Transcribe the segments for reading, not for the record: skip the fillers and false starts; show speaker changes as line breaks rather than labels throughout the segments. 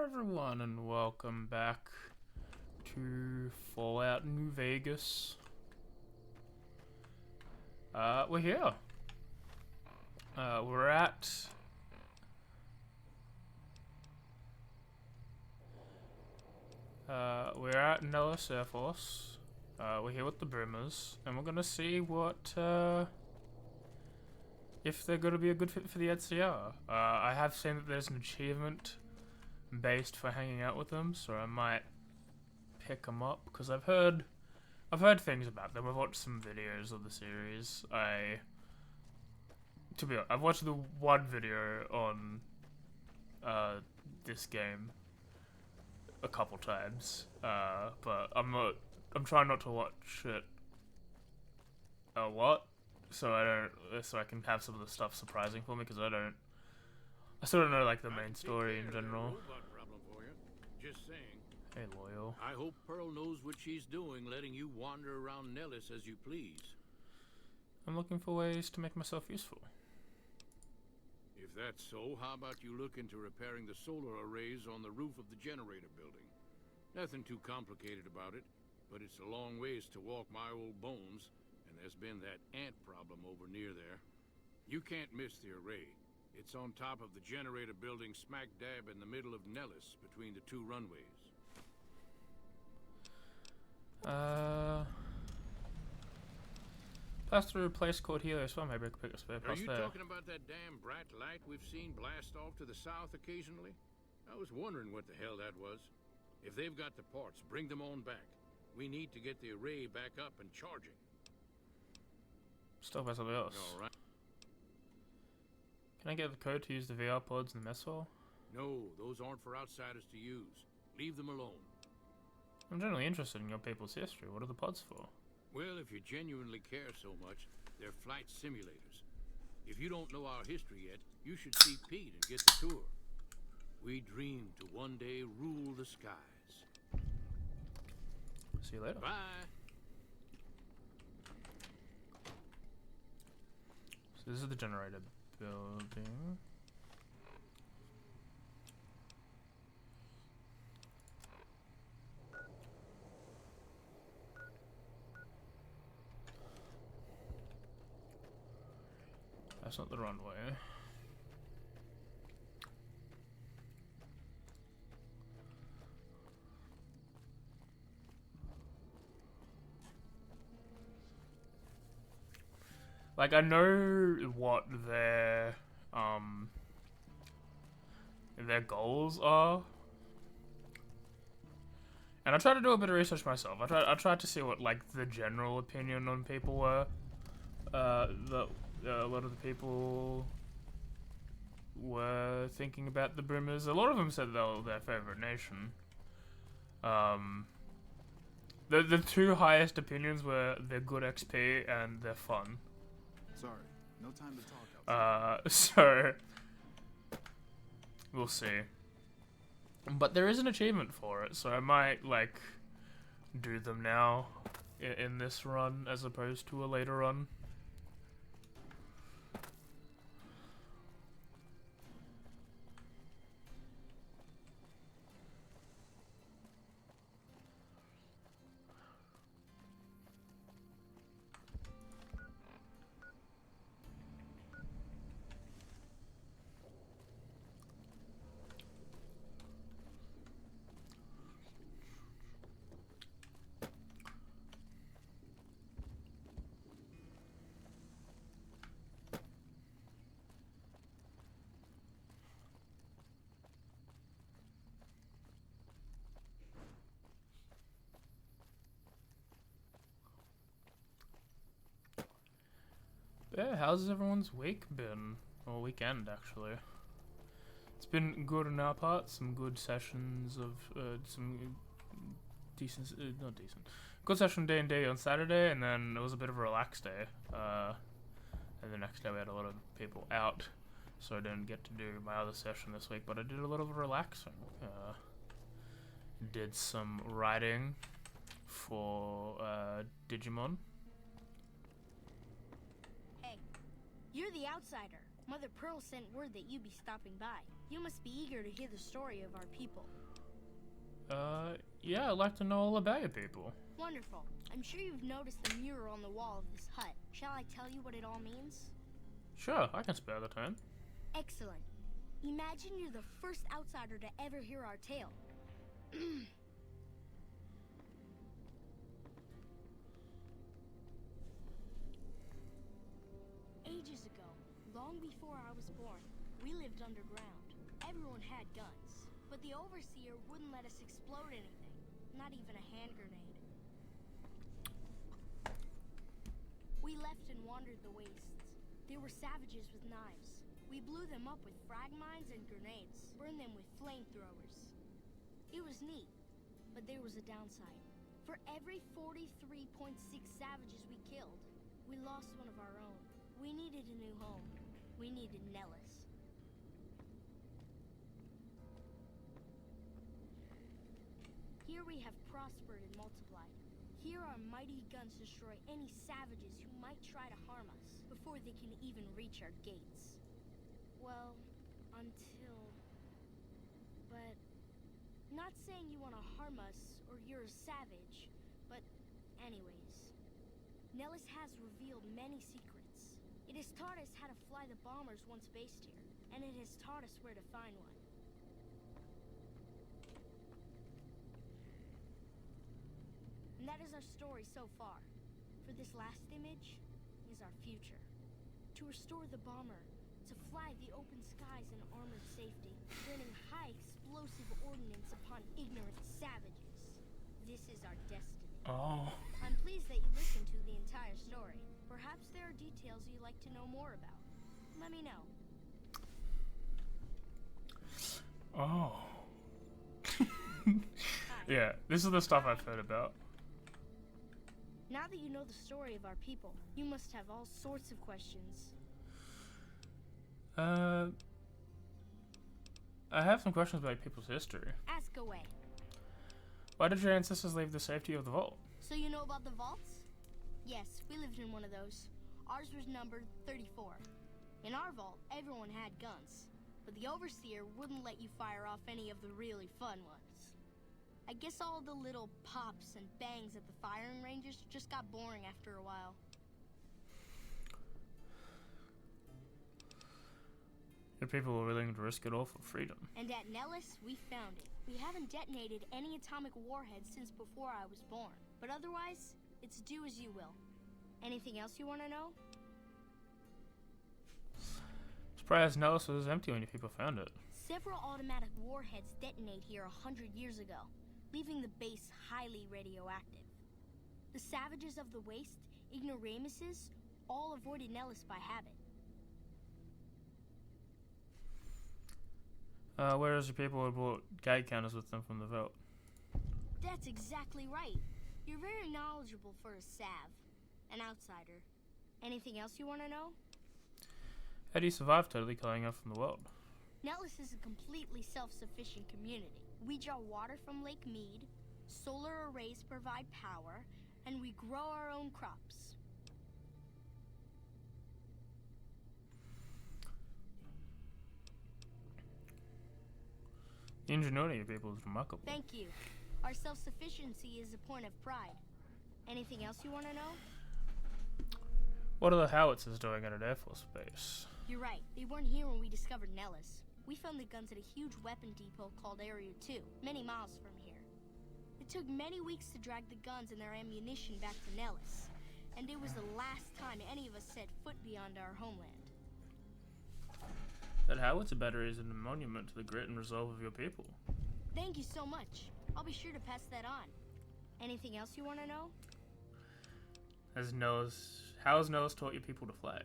Everyone, and welcome back to Fallout New Vegas. We're here. We're at Nellis Air Force. We're here with the Brimmers, and we're gonna see what, if they're gonna be a good fit for the NCR. I have seen that there's an achievement based for hanging out with them, so I might pick them up because I've heard things about them. I've watched some videos of the series. I've watched the one video on this game a couple times, but I'm trying not to watch it a lot, so I can have some of the stuff surprising for me, because I still don't know like the main story in general.
Just saying.
Hey, Loyal.
I hope Pearl knows what she's doing, letting you wander around Nellis as you please.
I'm looking for ways to make myself useful.
If that's so, how about you look into repairing the solar arrays on the roof of the generator building? Nothing too complicated about it, but it's a long ways to walk my old bones, and there's been that ant problem over near there. You can't miss the array. It's on top of the generator building smack dab in the middle of Nellis, between the two runways.
Pass through a place called Helios. Well, maybe I could pick a spare
Are
pass
you
there.
talking about that damn brat light we've seen blast off to the south occasionally? I was wondering what the hell that was. If they've got the parts, bring them on back. We need to get the array back up and charging.
Stuff by somebody else.
All right.
Can I get the code to use the VR pods in the mess hall?
No, those aren't for outsiders to use. Leave them alone.
I'm generally interested in your people's history. What are the pods for?
Well, if you genuinely care so much, they're flight simulators. If you don't know our history yet, you should see Pete and get the tour. We dream to one day rule the skies.
See you later.
Bye.
So this is the generator building. That's not the runway. Like, I know what their goals are, and I tried to do a bit of research myself. I tried to see what like the general opinion on people were. A lot of the people were thinking about the Brimmers. A lot of them said they were their favorite nation. The two highest opinions were they're good XP and they're fun.
Sorry, no time to talk outside.
So we'll see. But there is an achievement for it, so I might like do them now in this run as opposed to a later run. Yeah, how's everyone's week been? Or weekend, actually. It's been good on our part. Some good sessions of some decent, not decent. Good session D&D on Saturday, and then it was a bit of a relaxed day. And the next day we had a lot of people out, so I didn't get to do my other session this week. But I did a lot of relaxing. Did some writing for Digimon.
You're the outsider. Mother Pearl sent word that you'd be stopping by. You must be eager to hear the story of our people.
Yeah, I'd like to know all about your people.
Wonderful. I'm sure you've noticed the mural on the wall of this hut. Shall I tell you what it all means?
Sure, I can spare the time.
Excellent. Imagine you're the first outsider to ever hear our tale. Ages ago, long before I was born, we lived underground. Everyone had guns, but the overseer wouldn't let us explode anything, not even a hand grenade. We left and wandered the wastes. There were savages with knives. We blew them up with frag mines and grenades, burned them with flamethrowers. It was neat, but there was a downside. For every 43.6 savages we killed, we lost one of our own. We needed a new home. We needed Nellis. Here we have prospered and multiplied. Here our mighty guns destroy any savages who might try to harm us before they can even reach our gates. Well, until... But... Not saying you want to harm us or you're a savage, but anyways. Nellis has revealed many secrets. It has taught us how to fly the bombers once based here, and it has taught us where to find one. And that is our story so far. For this last image is our future. To restore the bomber, to fly the open skies in armored safety, burning high explosive ordnance upon ignorant savages. This is our destiny.
Oh.
I'm pleased that you listened to the entire story. Perhaps there are details you'd like to know more about. Let me know.
Oh.
Hi.
Yeah, this is the stuff I've heard about.
Now that you know the story of our people, you must have all sorts of questions.
I have some questions about people's history.
Ask away.
Why did your ancestors leave the safety of the vault?
So you know about the vaults? Yes, we lived in one of those. Ours was numbered 34. In our vault, everyone had guns, but the overseer wouldn't let you fire off any of the really fun ones. I guess all the little pops and bangs at the firing ranges just got boring after a while.
Your people were willing to risk it all for freedom.
And at Nellis, we found it. We haven't detonated any atomic warheads since before I was born. But otherwise, it's do as you will. Anything else you want to know?
Surprised Nellis was empty when your people found it.
Several automatic warheads detonated here 100 years ago, leaving the base highly radioactive. The savages of the Waste, ignoramuses, all avoided Nellis by habit.
Whereas your people had brought gate counters with them from the vault.
That's exactly right. You're very knowledgeable for a Sav, an outsider. Anything else you want to know?
How do you survive totally cutting off from the world?
Nellis is a completely self-sufficient community. We draw water from Lake Mead, solar arrays provide power, and we grow our own crops.
The ingenuity of your people is remarkable.
Thank you. Our self-sufficiency is a point of pride. Anything else you want to know?
What are the howitzers doing at an Air Force base?
You're right. They weren't here when we discovered Nellis. We found the guns at a huge weapon depot called Area 2, many miles from here. It took many weeks to drag the guns and their ammunition back to Nellis, and it was the last time any of us set foot beyond our homeland.
That howitzer battery is a monument to the grit and resolve of your people.
Thank you so much. I'll be sure to pass that on. Anything else you want to know?
How has Nellis taught your people to fly?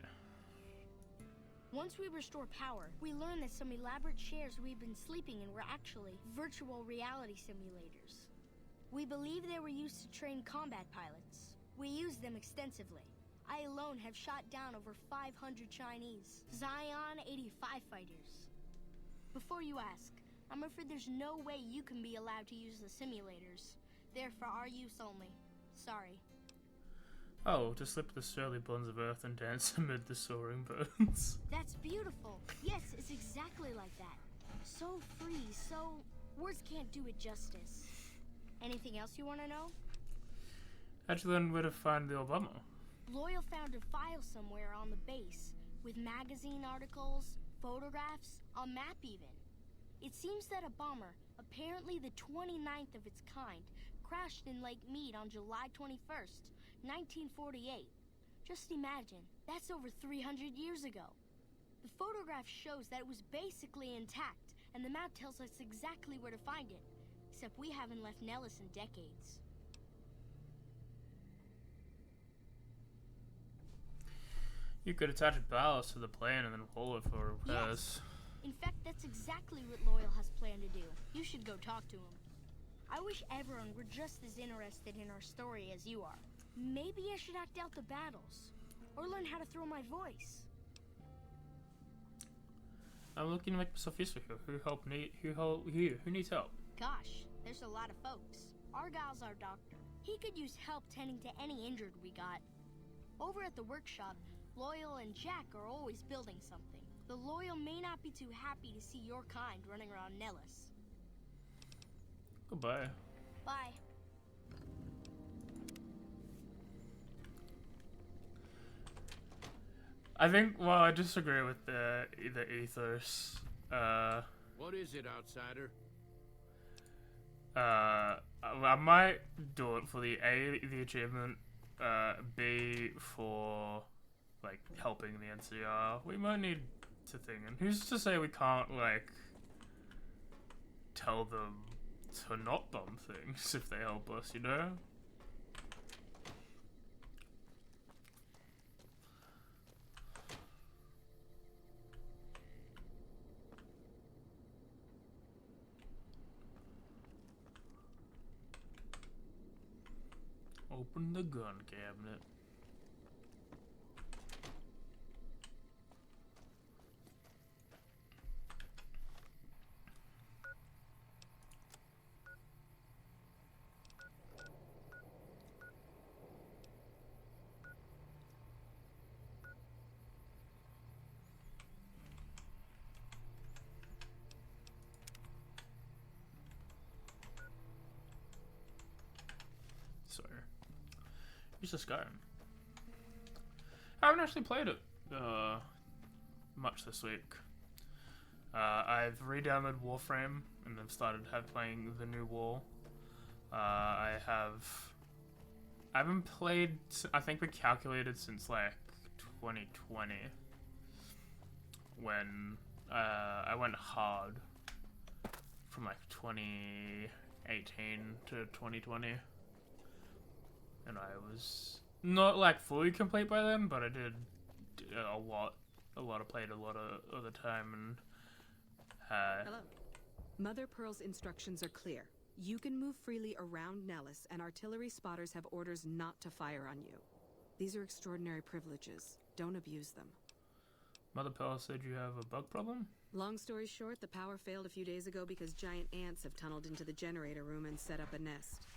Once we restore power, we learned that some elaborate chairs we've been sleeping in were actually virtual reality simulators. We believe they were used to train combat pilots. We used them extensively. I alone have shot down over 500 Chinese Zion 85 fighters. Before you ask, I'm afraid there's no way you can be allowed to use the simulators. They're for our use only. Sorry.
Oh, to slip the surly buns of earth and dance amid the soaring birds.
That's beautiful. Yes, it's exactly like that. So free, so... words can't do it justice. Anything else you want to know?
How'd you learn where to find the Obama?
Loyal found a file somewhere on the base, with magazine articles, photographs, a map even. It seems that a bomber, apparently the 29th of its kind, crashed in Lake Mead on July 21st, 1948. Just imagine, that's over 300 years ago. The photograph shows that it was basically intact, and the map tells us exactly where to find it. Except we haven't left Nellis in decades.
You could attach a ballast to the plane and then pull it for repairs.
Yes. In fact, that's exactly what Loyal has planned to do. You should go talk to him. I wish everyone were just as interested in our story as you are. Maybe I should act out the battles, or learn how to throw my voice.
I'm looking to make myself useful here. Who needs help?
Gosh, there's a lot of folks. Argyle's our doctor. He could use help tending to any injured we got. Over at the workshop, Loyal and Jack are always building something. The Loyal may not be too happy to see your kind running around Nellis.
Goodbye.
Bye.
I think, well, I disagree with the ethos.
What is it, outsider?
I might do it for the achievement, B, for, like, helping the NCR. We might need to think, and who's to say we can't, like, tell them to not bomb things if they help us, you know? Open the gun cabinet. Sorry. Use the Skyrim. I haven't actually played it much this week. I've re-downloaded Warframe and I've started playing the new War. I haven't played. I think we calculated since like 2020 when I went hard from like 2018 to 2020. And I was not like fully complete by then, but I did a lot of played a lot of the time and
Hello. Mother Pearl's instructions are clear. You can move freely around Nellis, and artillery spotters have orders not to fire on you. These are extraordinary privileges. Don't abuse them.
Mother Pearl said you have a bug problem?
Long story short, the power failed a few days ago because giant ants have tunneled into the generator room and set up a nest.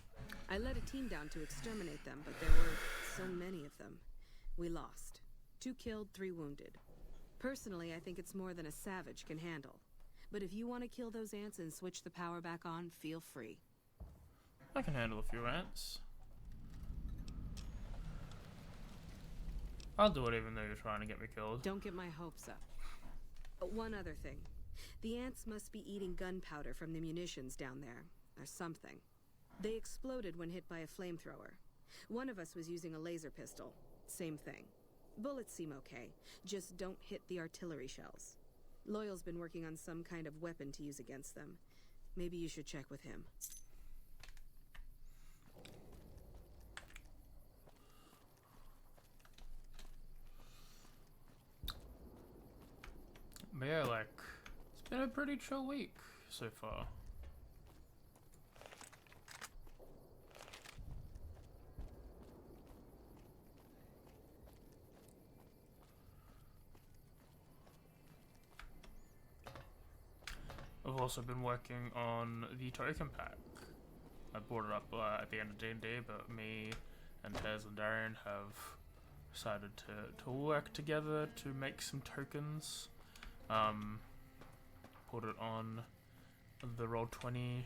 I led a team down to exterminate them, but there were so many of them. We lost. 2 killed, 3 wounded. Personally, I think it's more than a savage can handle. But if you want to kill those ants and switch the power back on, feel free.
I can handle a few ants. I'll do it even though you're trying to get me killed.
Don't get my hopes up. One other thing. The ants must be eating gunpowder from the munitions down there, or something. They exploded when hit by a flamethrower. One of us was using a laser pistol. Same thing. Bullets seem okay. Just don't hit the artillery shells. Loyal's been working on some kind of weapon to use against them. Maybe you should check with him.
But yeah, like, it's been a pretty chill week so far. I've also been working on the token pack. I brought it up at the end of D&D, but me and Tez and Darian have decided to work together to make some tokens. Put it on the Roll20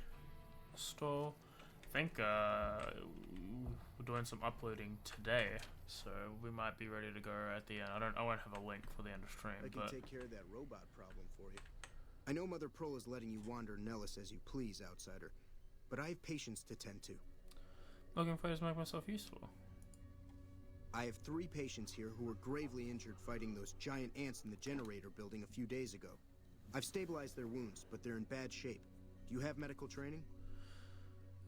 store. I think we're doing some uploading today, so we might be ready to go at the end. I won't have a link for the end of stream,
I can take care of that robot problem for you. I know Mother Pearl is letting you wander Nellis as you please, outsider, but I have patients to tend to.
Looking for ways to make myself useful.
I have 3 patients here who were gravely injured fighting those giant ants in the generator building a few days ago. I've stabilized their wounds, but they're in bad shape. Do you have medical training?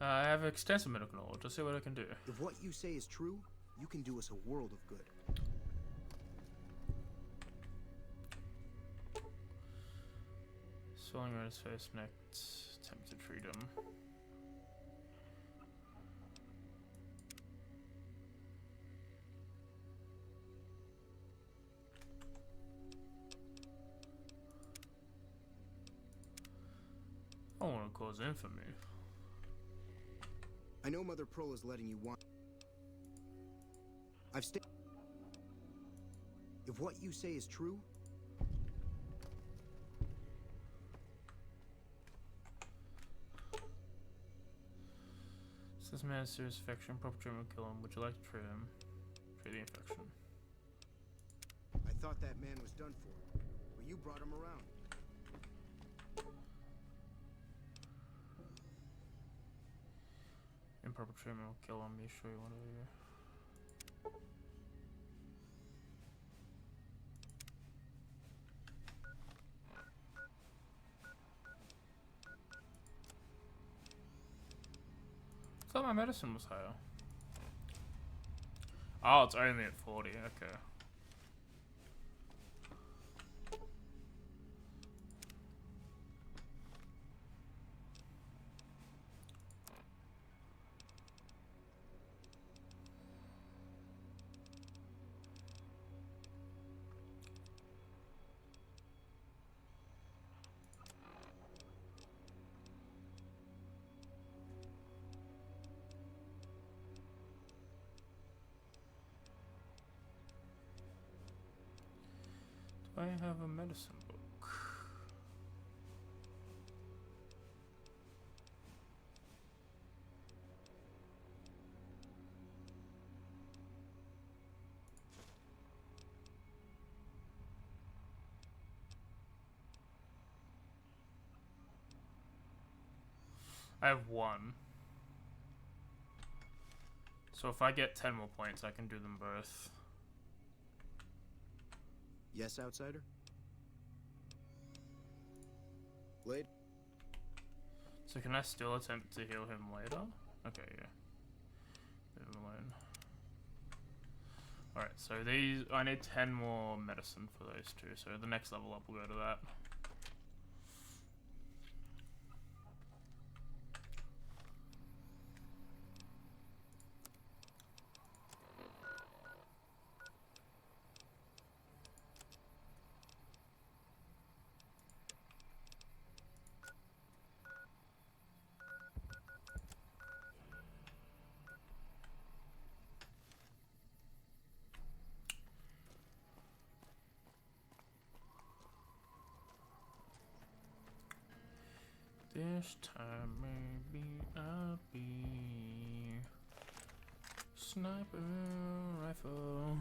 I have extensive medical knowledge. I'll see what I can do.
If what you say is true, you can do us a world of good.
Swelling around his face, next attempt to treat him. I don't want to cause infamy.
I know Mother Pearl is letting you If what you say is true,
Since this man has serious infection, proper treatment will kill him. Would you like to treat him? Treat the infection.
I thought that man was done for, but you brought him around.
Improper treatment will kill him. You sure you want to do? I thought my medicine was higher. Oh, it's only at 40. Okay. I have a medicine book. I have 1. So if I get 10 more points, I can do them both.
Yes, outsider? Blade?
So can I still attempt to heal him later? Okay, yeah. Leave him alone. Alright, so these, I need 10 more medicine for those 2, so the next level up will go to that. This time maybe I'll be sniper rifle.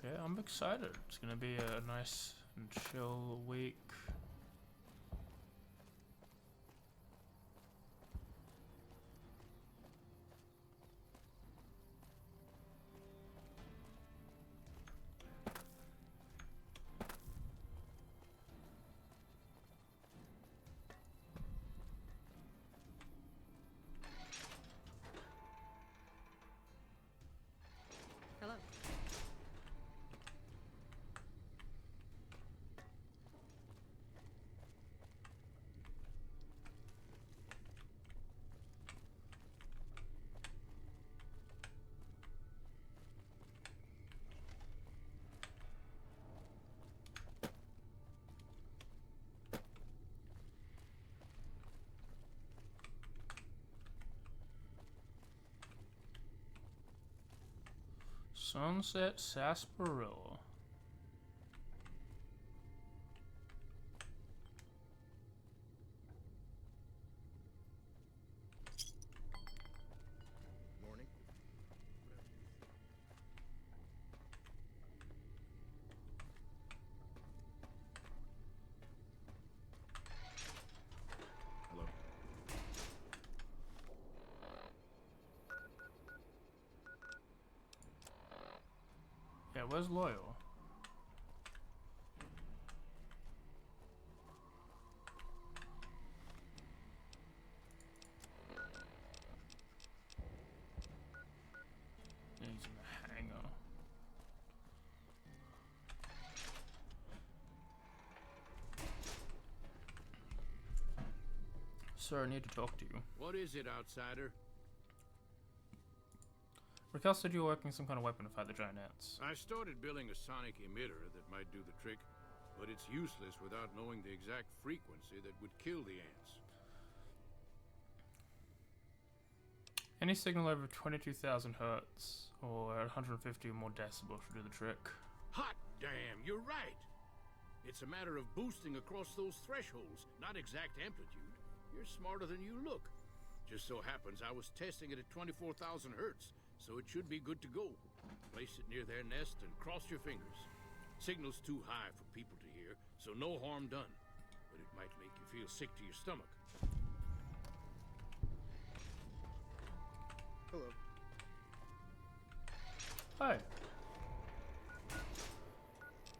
Yeah, I'm excited. It's gonna be a nice and chill week.
Hello.
Sunset Sarsaparilla.
Morning.
Hello.
Yeah, where's Loyal? Yeah, he's in the hangar. Sir, I need to talk to you.
What is it, outsider?
Raquel said you were working some kind of weapon to fight the giant ants.
I started building a sonic emitter that might do the trick, but it's useless without knowing the exact frequency that would kill the ants.
Any signal over 22,000 hertz or 150 or more decibels should do the trick.
Hot damn, you're right! It's a matter of boosting across those thresholds, not exact amplitude. You're smarter than you look. Just so happens I was testing it at 24,000 hertz, so it should be good to go. Place it near their nest and cross your fingers. Signal's too high for people to hear, so no harm done. But it might make you feel sick to your stomach.
Hello.
Hi.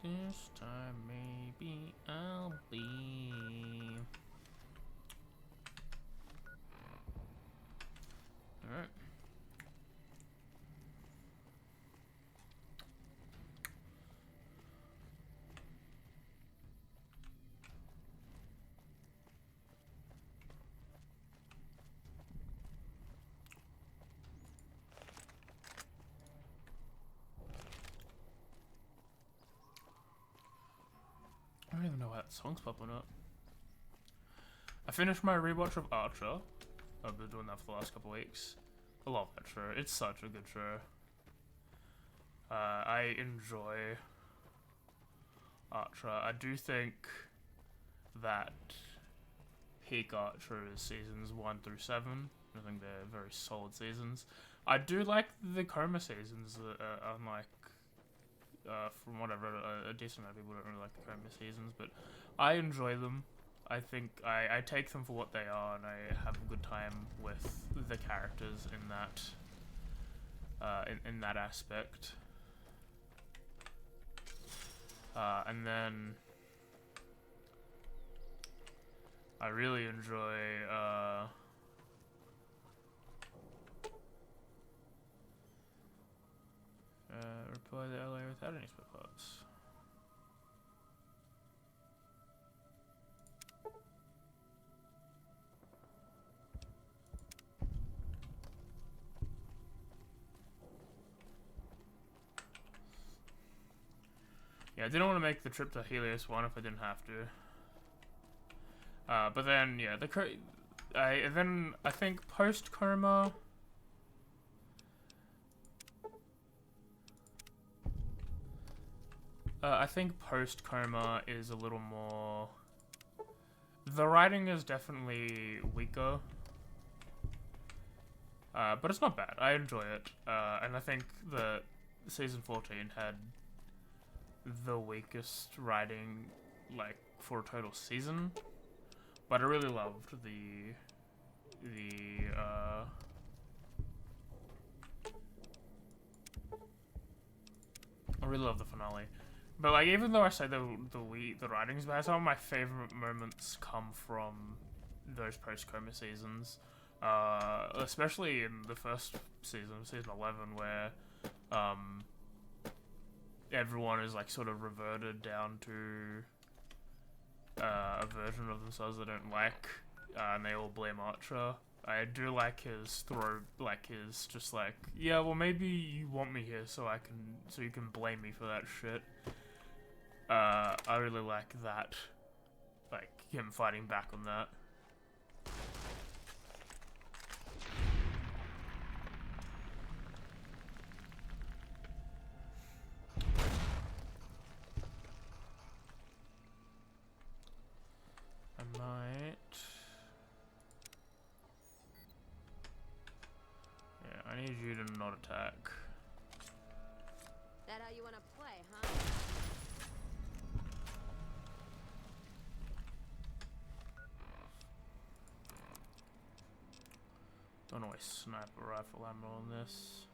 This time maybe I'll be. Alright. I don't even know why that song's popping up. I finished my rewatch of Archer. I've been doing that for the last couple weeks. I love that show. It's such a good show. I enjoy Archer. I do think that peak Archer is seasons 1 through 7. I think they're very solid seasons. I do like the Coma seasons, unlike from whatever, a decent amount of people don't really like the Coma seasons, but I enjoy them. I think I take them for what they are, and I have a good time with the characters in that in that aspect. And then I really enjoy reply the LA without any split parts. Yeah, I didn't want to make the trip to Helios 1 if I didn't have to. But then, yeah, I think post-Coma... I think post-Coma is a little more... The writing is definitely weaker. But it's not bad. I enjoy it. And I think that Season 14 had the weakest writing, like, for a total season. But I really loved I really love the finale. But like, even though I say the writing's bad, some of my favorite moments come from those post-Coma seasons. Especially in the first season, season 11, where everyone is like sort of reverted down to a version of themselves they don't like, and they all blame Archer. I do like his just like, yeah, well maybe you want me here so you can blame me for that shit. I really like that, like him fighting back on that. I need you to not attack.
That how you wanna play, huh?
Don't waste sniper rifle ammo on this.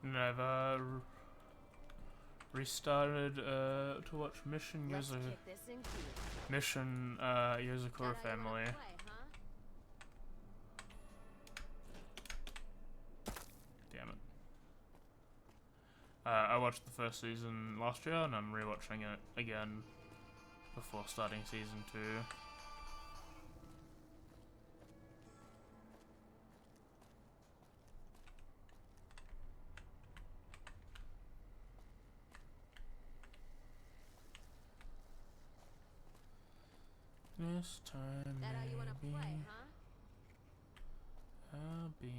Never restarted to watch Mission
Let's
Yuzu.
kick this in gear.
Mission
That how
Yuzakura
you wanna
family.
play, huh?
Damn it. I watched the first season last year and I'm rewatching it again before starting season 2. This time
That how you wanna
maybe
play, huh?
I'll be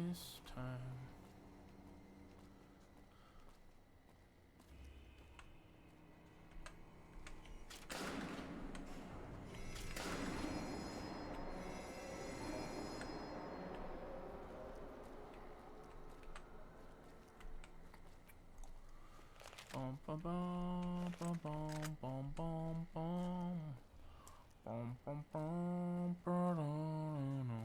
this time. Bum bum bum bum bum bum bum bum bum bum bum ba-da-da-da.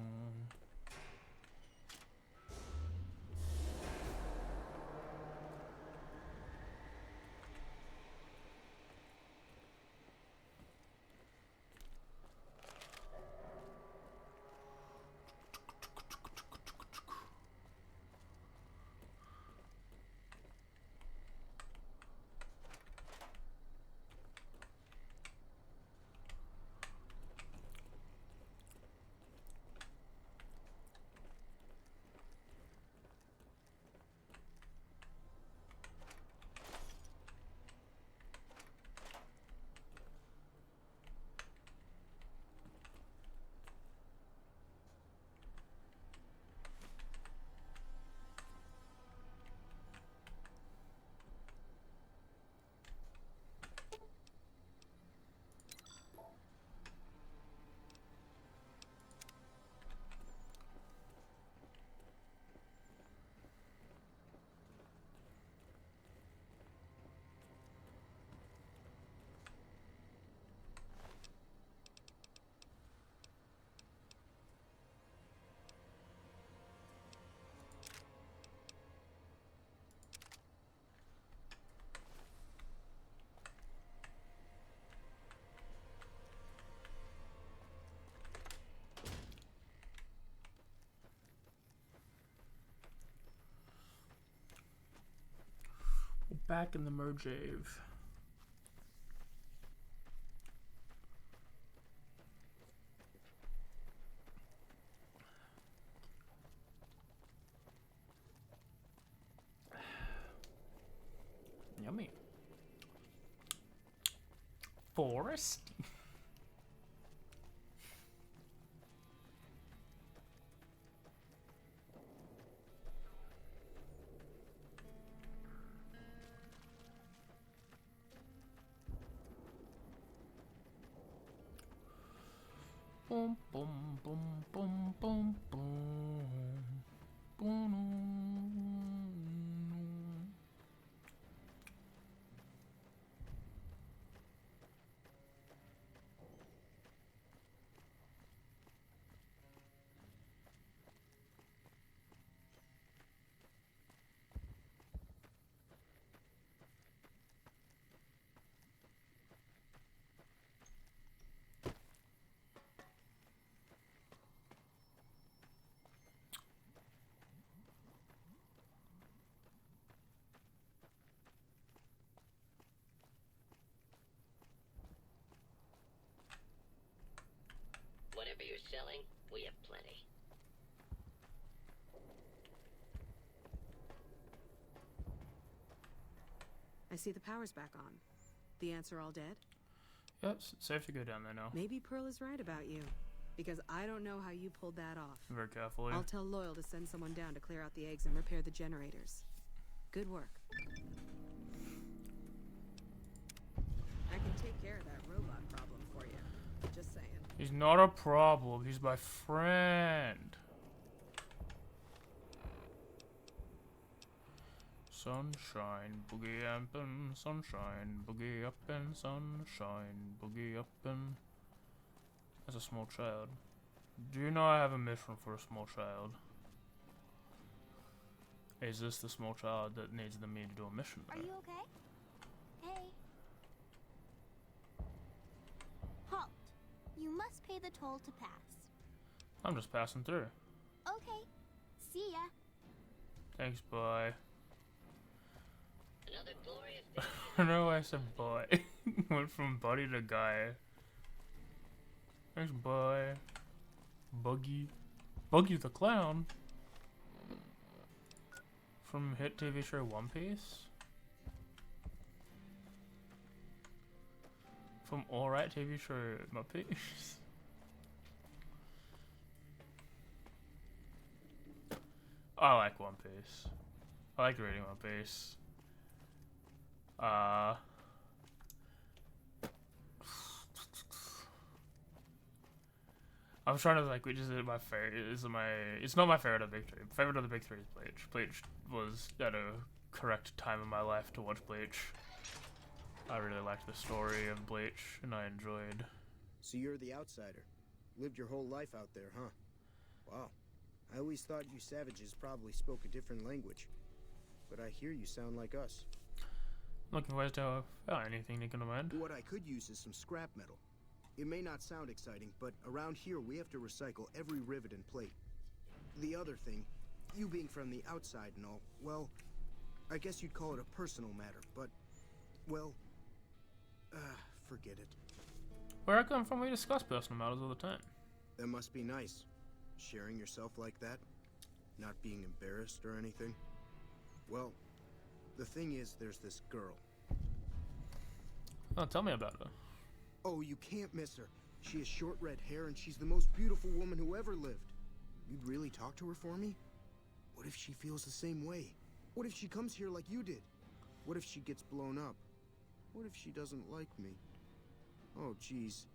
back in the Mojave. Yummy. Forest. Boom, boom, boom, boom, boom, boom. Boom.
Whatever you're selling, we have plenty.
I see the power's back on. The ants are all dead?
Yep, it's safe to go down there now.
Maybe Pearl is right about you. Because I don't know how you pulled that off.
Very carefully.
I'll tell Loyal to send someone down to clear out the eggs and repair the generators. Good work. I can take care of that robot problem for you. Just saying.
He's not a problem. He's my friend. Sunshine, boogie up and sunshine, boogie up and sunshine, boogie up and... As a small child. Do you know I have a mission for a small child? Is this the small child that needs me to do a mission there?
Are you okay? Hey. Halt. You must pay the toll to pass.
I'm just passing through.
Okay. See ya.
Thanks, bye.
Another glorious day.
I don't know why I said bye. Went from buddy to guy. Thanks, bye. Buggy. Buggy the Clown. From hit TV show One Piece. From alright TV show Muppets. I like One Piece. I like reading One Piece. I'm trying to like which is my favorite. It's not my favorite of the big three. Favorite of the big three is Bleach. Bleach was at a correct time in my life to watch Bleach. I really liked the story of Bleach, and I enjoyed.
So you're the outsider. Lived your whole life out there, huh? Wow. I always thought you savages probably spoke a different language. But I hear you sound like us.
Looking for ways to anything you can amend.
What I could use is some scrap metal. It may not sound exciting, but around here we have to recycle every rivet and plate. The other thing, you being from the outside and all, well, I guess you'd call it a personal matter, but, well, forget it.
Where I come from, we discuss personal matters all the time.
That must be nice, sharing yourself like that, not being embarrassed or anything. Well, the thing is, there's this girl.
Oh, tell me about her.
Oh, you can't miss her. She has short red hair and she's the most beautiful woman who ever lived. You'd really talk to her for me? What if she feels the same way? What if she comes here like you did? What if she gets blown up? What if she doesn't like me? Oh, geez.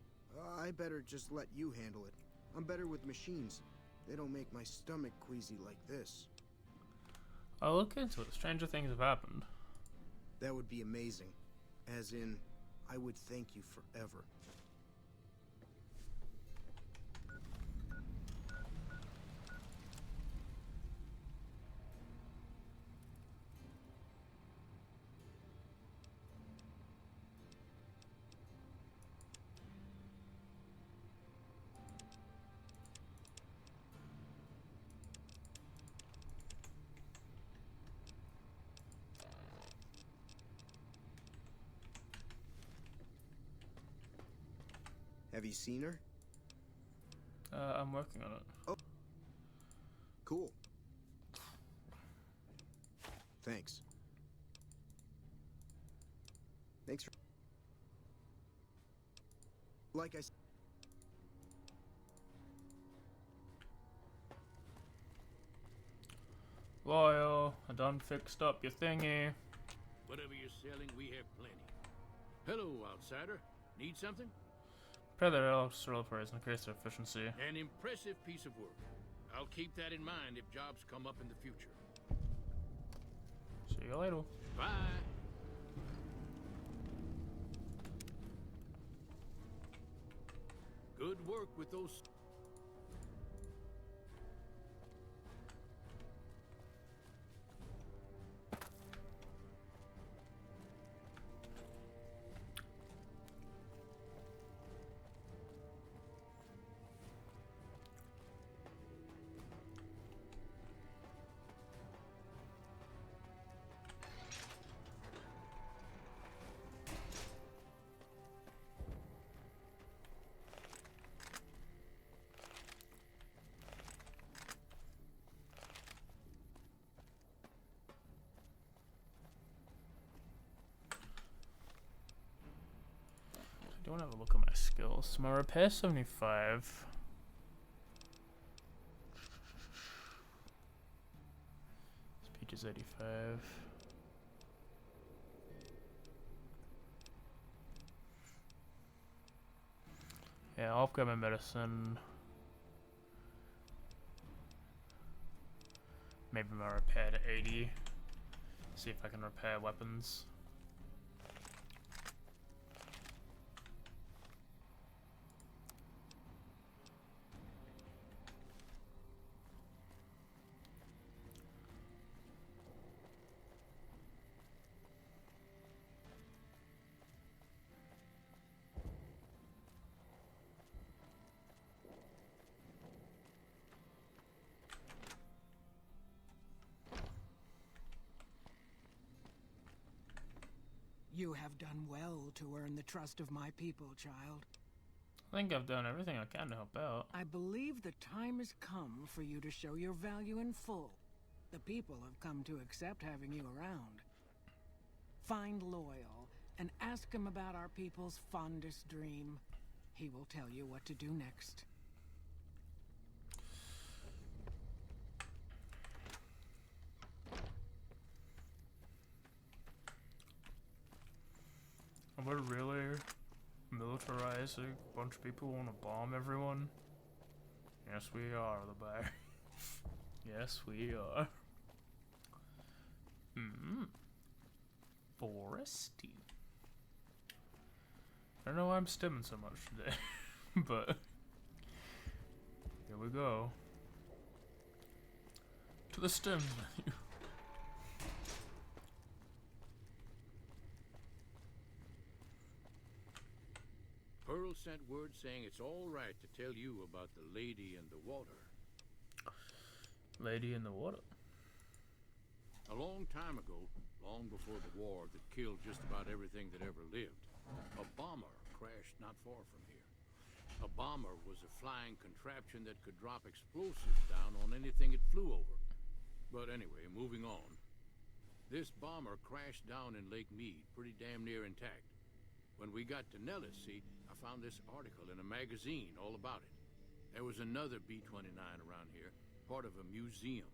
I better just let you handle it. I'm better with machines. They don't make my stomach queasy like this.
I'll look into it. Stranger things have happened.
That would be amazing. As in, I would thank you forever. Have you seen her?
I'm working on it.
Oh. Cool. Thanks. Thanks for... Like I said...
Loyal, I done fixed up your thingy.
Whatever you're selling, we have plenty. Hello, outsider. Need something?
Prepare the electoral for and increase their efficiency.
An impressive piece of work. I'll keep that in mind if jobs come up in the future.
See you later.
Bye. Good work with those...
I don't have a look at my skills. My repair 75. Speed is 85. Yeah, I'll upgrade my medicine. Maybe my repair to 80. See if I can repair weapons.
You have done well to earn the trust of my people, child.
I think I've done everything I can to help out.
I believe the time has come for you to show your value in full. The people have come to accept having you around. Find Loyal and ask him about our people's fondest dream. He will tell you what to do next.
We're really militarizing a bunch of people who want to bomb everyone. Yes, we are, the bear. Yes, we are. Foresty. I don't know why I'm stimming so much today, but here we go. To the stems menu.
Pearl sent word saying it's all right to tell you about the lady in the water.
Lady in the water.
A long time ago, long before the war that killed just about everything that ever lived, a bomber crashed not far from here. A bomber was a flying contraption that could drop explosives down on anything it flew over. But anyway, moving on. This bomber crashed down in Lake Mead, pretty damn near intact. When we got to Nellis, see, I found this article in a magazine all about it. There was another B-29 around here, part of a museum.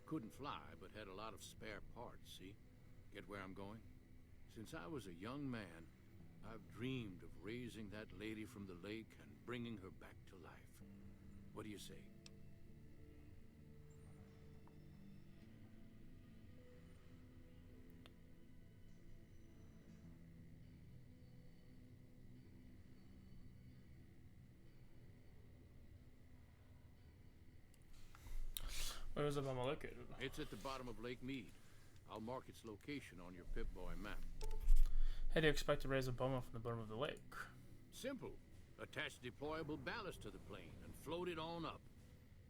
Couldn't fly, but had a lot of spare parts, see? Get where I'm going? Since I was a young man, I've dreamed of raising that lady from the lake and bringing her back to life. What do you say?
Where is the bomber located?
It's at the bottom of Lake Mead. I'll mark its location on your Pip-Boy map.
How do you expect to raise a bomber from the bottom of the lake?
Simple. Attach deployable ballast to the plane and float it on up.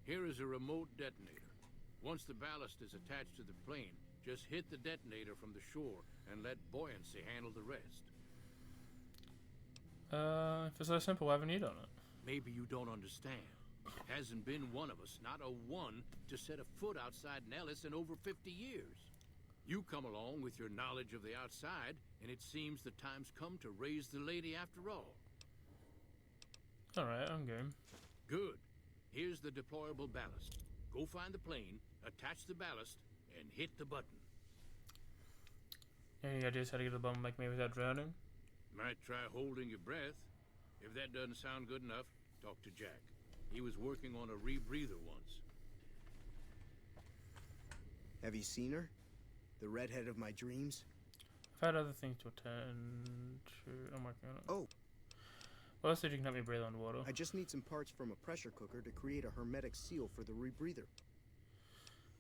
Here is a remote detonator. Once the ballast is attached to the plane, just hit the detonator from the shore and let buoyancy handle the rest.
If it's so simple, why haven't you done it?
Maybe you don't understand. Hasn't been one of us, not a one, to set a foot outside Nellis in over 50 years. You come along with your knowledge of the outside, and it seems the time's come to raise the lady after all.
Alright, I'm game.
Good. Here's the deployable ballast. Go find the plane, attach the ballast, and hit the button.
Any ideas how to get to the bottom like me without drowning?
Might try holding your breath. If that doesn't sound good enough, talk to Jack. He was working on a rebreather once.
Have you seen her? The redhead of my dreams?
I've had other things to attend to. I'm working on it.
Oh.
What else did you can help me breathe underwater?
I just need some parts from a pressure cooker to create a hermetic seal for the rebreather.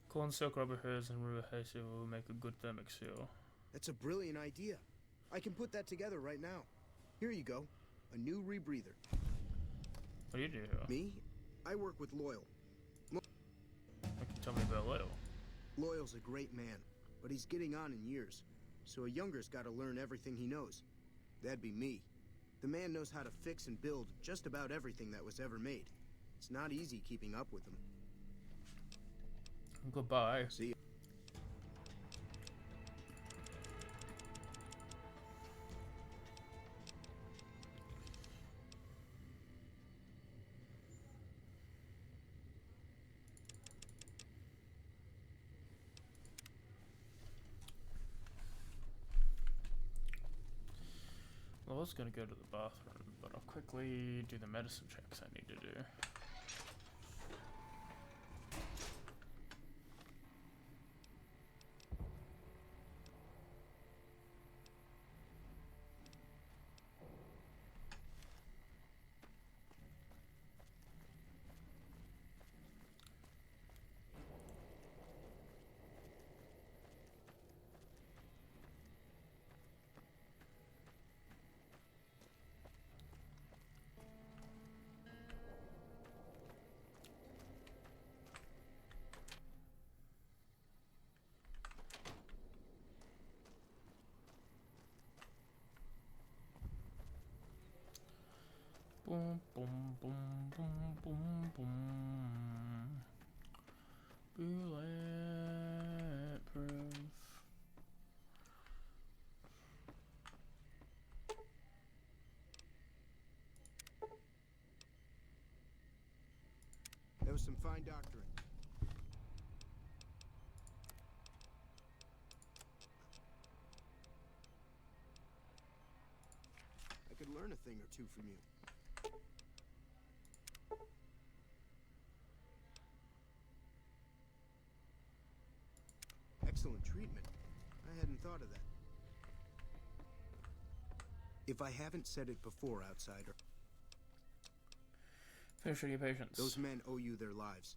Corn silk, rubber hose, and rubber adhesive will make a good thermic seal.
That's a brilliant idea. I can put that together right now. Here you go. A new rebreather.
What do you do here?
Me? I work with Loyal.
What can you tell me about Leo?
Loyal's a great man, but he's getting on in years. So a younger's got to learn everything he knows. That'd be me. The man knows how to fix and build just about everything that was ever made. It's not easy keeping up with him.
Goodbye.
See you.
I was gonna go to the bathroom, but I'll quickly do the medicine checks I need to do. Boom, boom, boom, boom, boom, boom. Bulletproof.
That was some fine doctoring. I could learn a thing or two from you. Excellent treatment. I hadn't thought of that. If I haven't said it before, outsider,
Finish with your patience.
those men owe you their lives.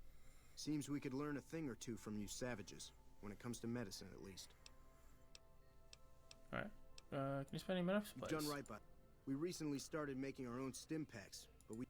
Seems we could learn a thing or two from you savages, when it comes to medicine at least.
Alright. Can you spend any minutes, please?
You've done right by. We recently started making our own stim packs, but we...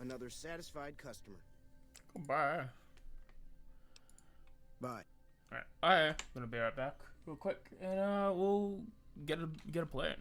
Another satisfied customer.
Goodbye.
Bye.
Alright. I'm gonna be right back real quick, and we'll get a plane.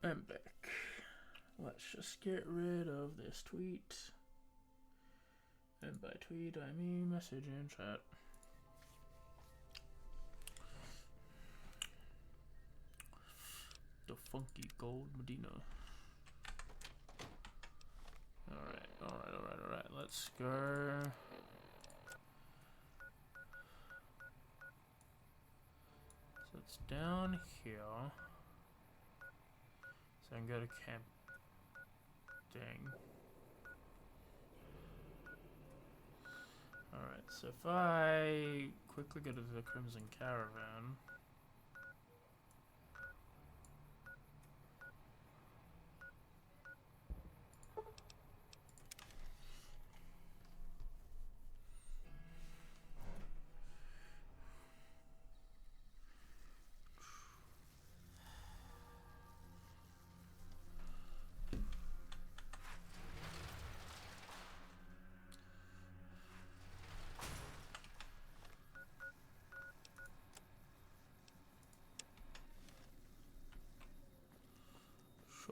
I'm back. Let's just get rid of this tweet. And by tweet, I mean message in chat. The funky gold Medina. Alright. Let's go. So it's down here. So I can go to camp. Dang. Alright, so if I quickly go to the Crimson Caravan.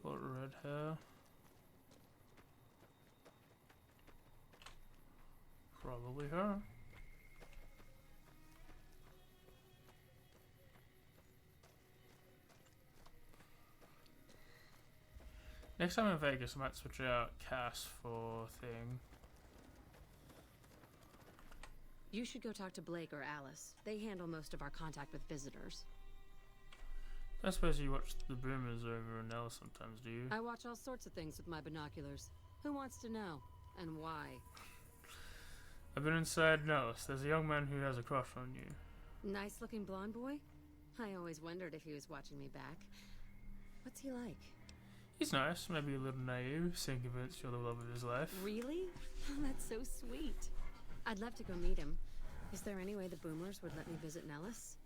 Short red hair. Probably her. Next time in Vegas, I might switch out Cass for thing.
You should go talk to Blake or Alice. They handle most of our contact with visitors.
I suppose you watch the boomers over in Ellis sometimes, do you?
I watch all sorts of things with my binoculars. Who wants to know? And why?
I've been inside Nellis. There's a young man who has a crush on you.
Nice looking blonde boy? I always wondered if he was watching me back. What's he like?
He's nice, maybe a little naive, seeing convinced you're the love of his life.
Really? That's so sweet. I'd love to go meet him. Is there any way the boomers would let me visit Nellis?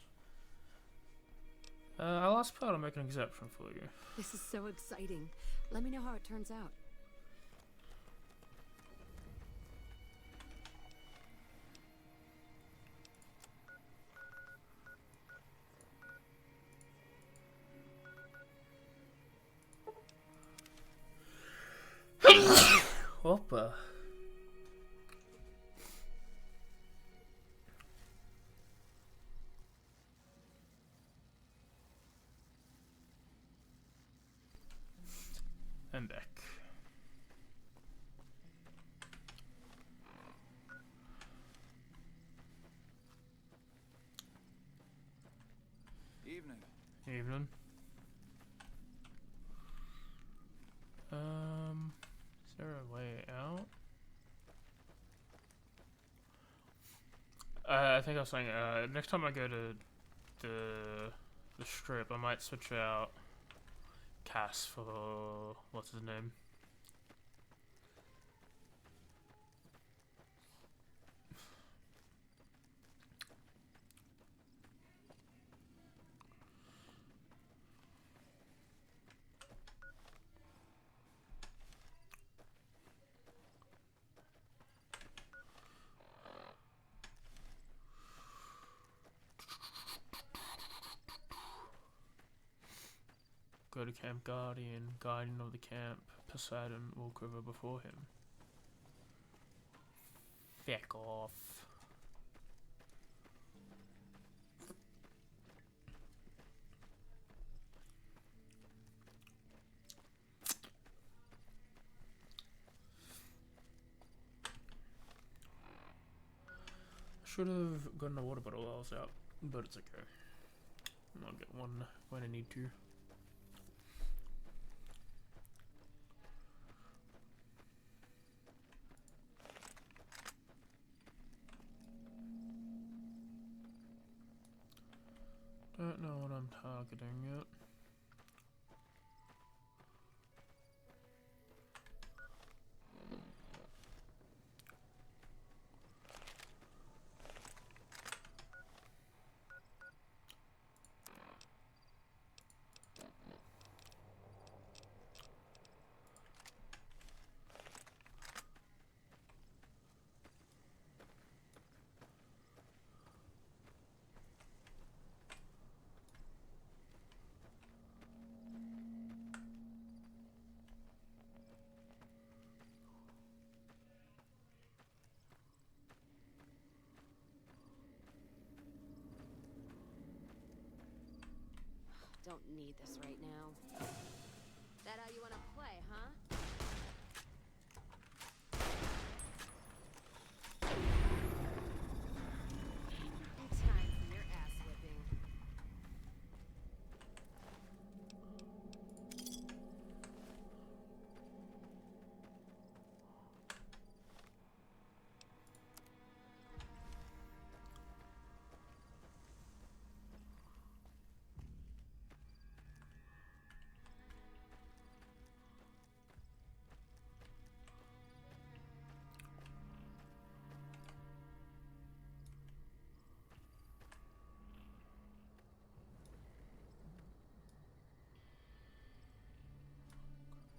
I'll ask Pearl to make an exception for you.
This is so exciting. Let me know how it turns out.
Hoppa. I'm back.
Evening.
Evening. Is there a way out? I think I was saying, next time I go to the strip, I might switch out Cass for, what's his name? Go to Camp Guardian, Guardian of the Camp, Poseidon, walk over before him. Feck off. Should have gotten a water bottle while I was out, but it's okay. I'll get one when I need to. Don't know what I'm targeting yet.
Don't need this right now. That how you want to play, huh? Time for your ass whipping.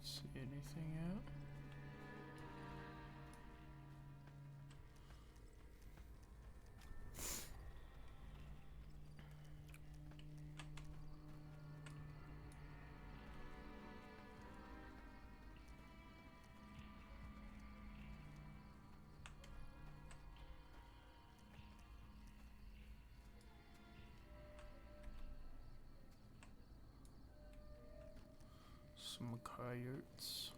See anything yet? Some coyotes.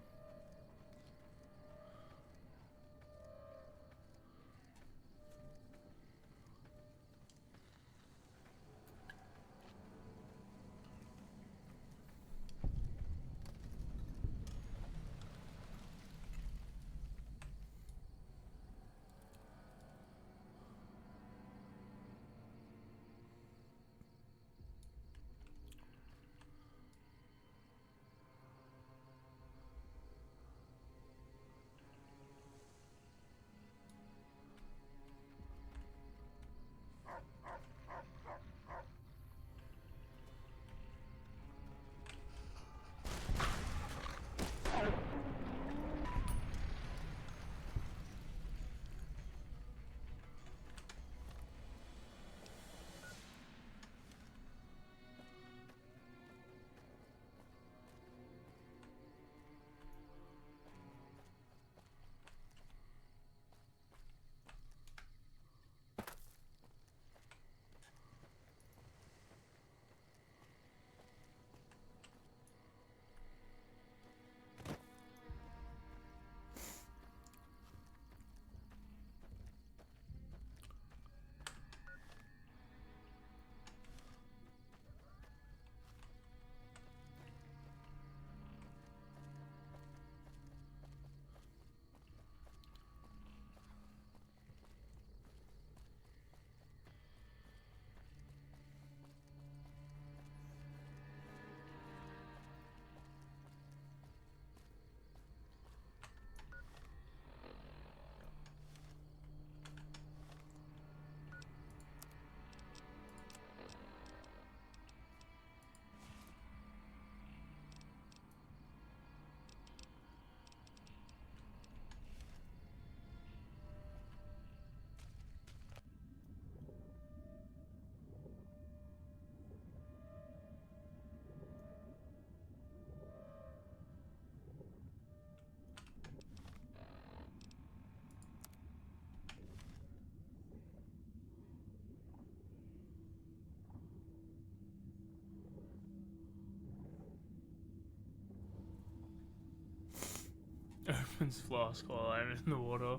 Opens flask while I'm in the water.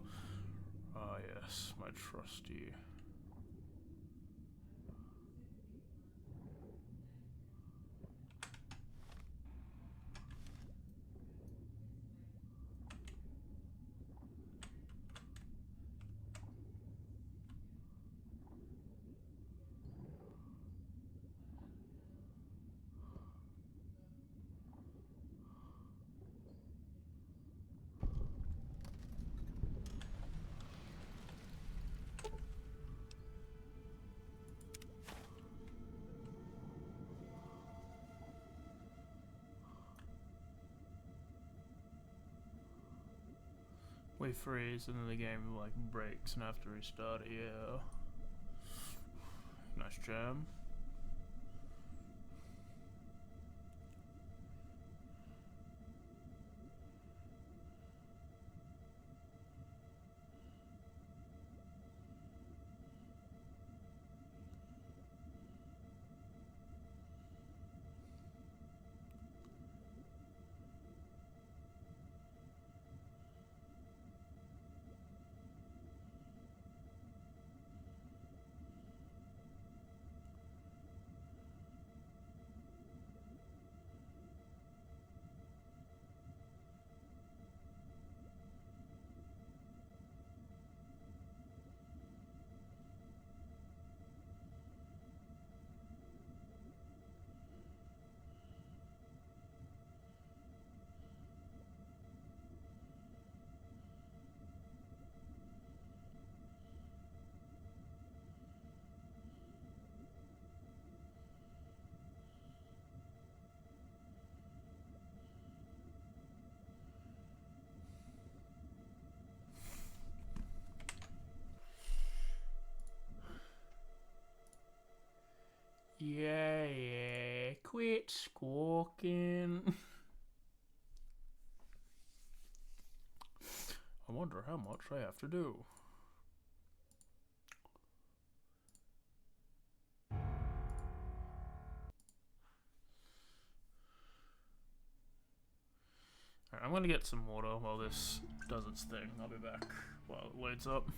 Ah, yes, my trusty. We freeze and then the game like breaks and I have to restart it, yeah. Nice jam. Quit squawking. I wonder how much I have to do. Alright, I'm gonna get some water while this does its thing. I'll be back while it loads up.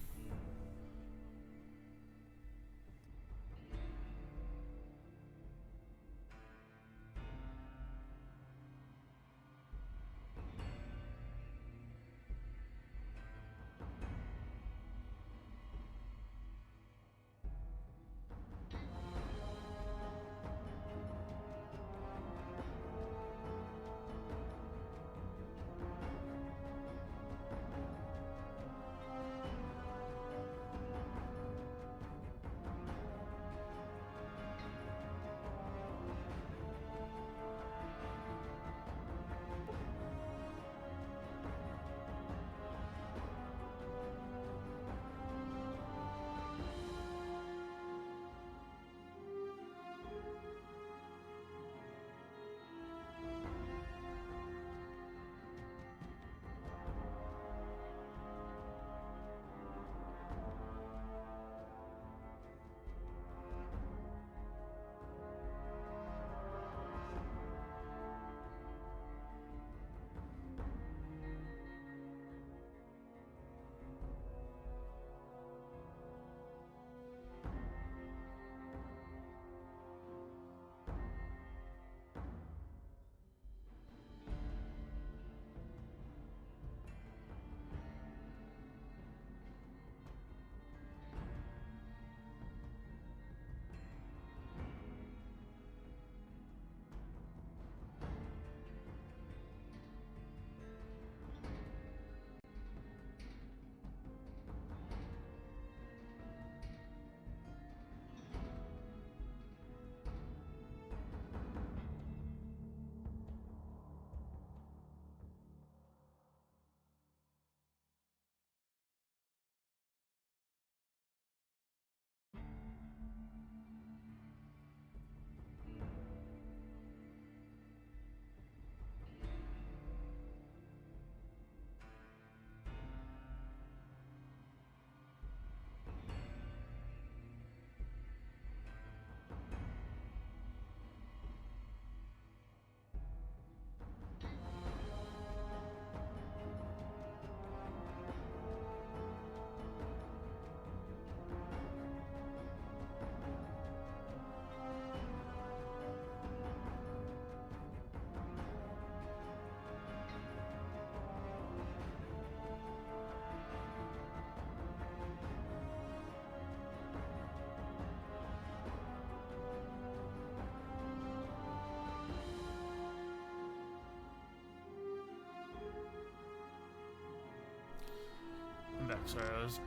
I'm back, sorry, I was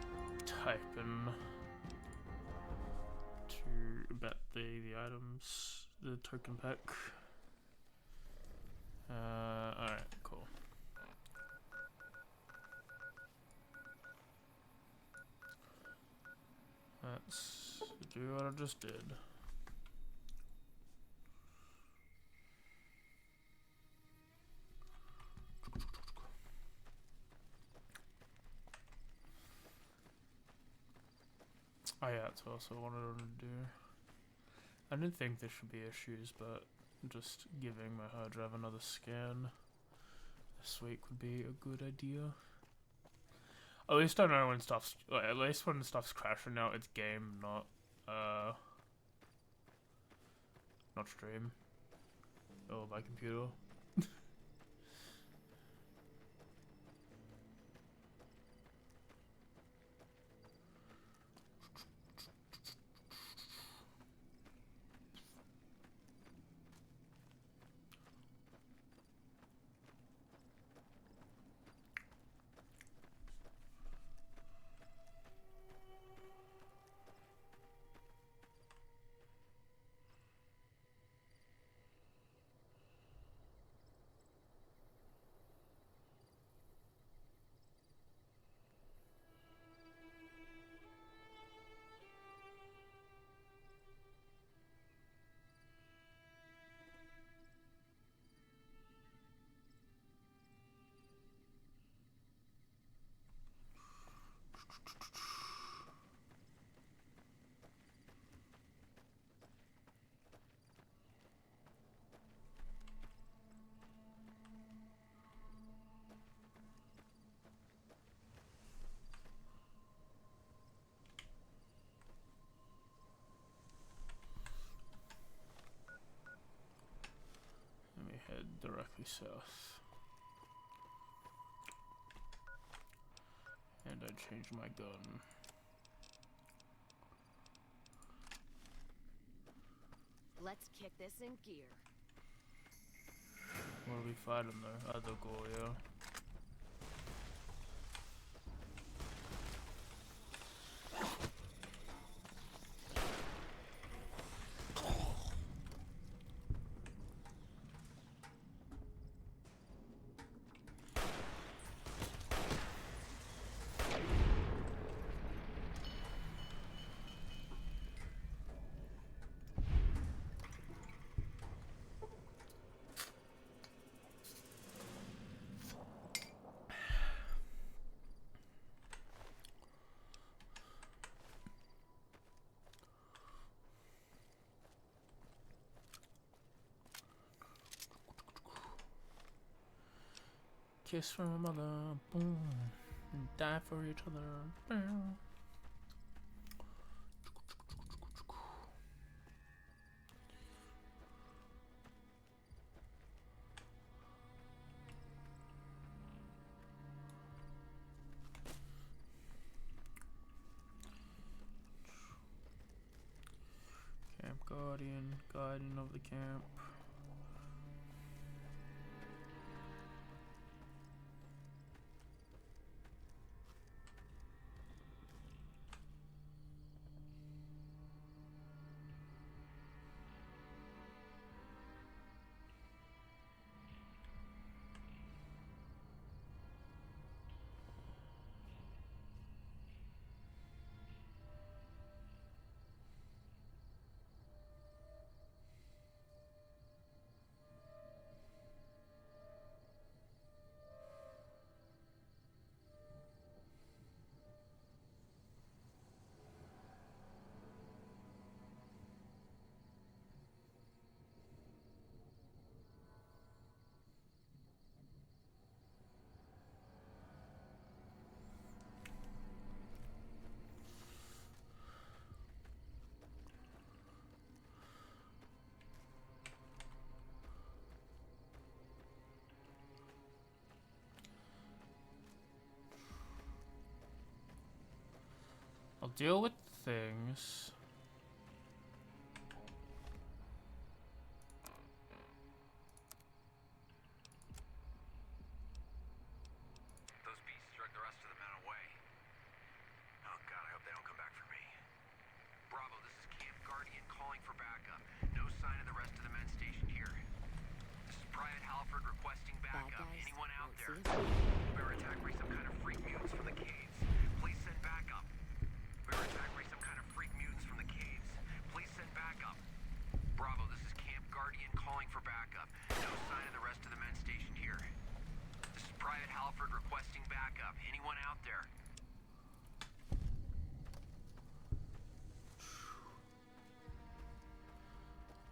typing to bet the items, the token pack. Alright, cool. Let's do what I just did. Oh yeah, that's what I also wanted to do. I didn't think there should be issues, but just giving my hard drive another scan this week would be a good idea. At least I know when stuff's, at least when stuff's crashing now, it's game, not stream. Or my computer. Let me head directly south. And I changed my gun.
Let's kick this in gear.
What are we fighting there? Other Goya. Kiss from a mother, boom, and die for each other. Boom. Camp guardian of the camp. I'll deal with things.
Those beasts dragged the rest of the men away. Oh god, I hope they don't come back for me. Bravo, this is Camp Guardian calling for backup. No sign of the rest of the men stationed here. This is Private Halford requesting backup. Anyone out there? We were attacked by some kind of freak mutants from the caves. Please send backup. We were attacked by some kind of freak mutants from the caves. Please send backup. Bravo, this is Camp Guardian calling for backup. No sign of the rest of the men stationed here. This is Private Halford requesting backup. Anyone out there?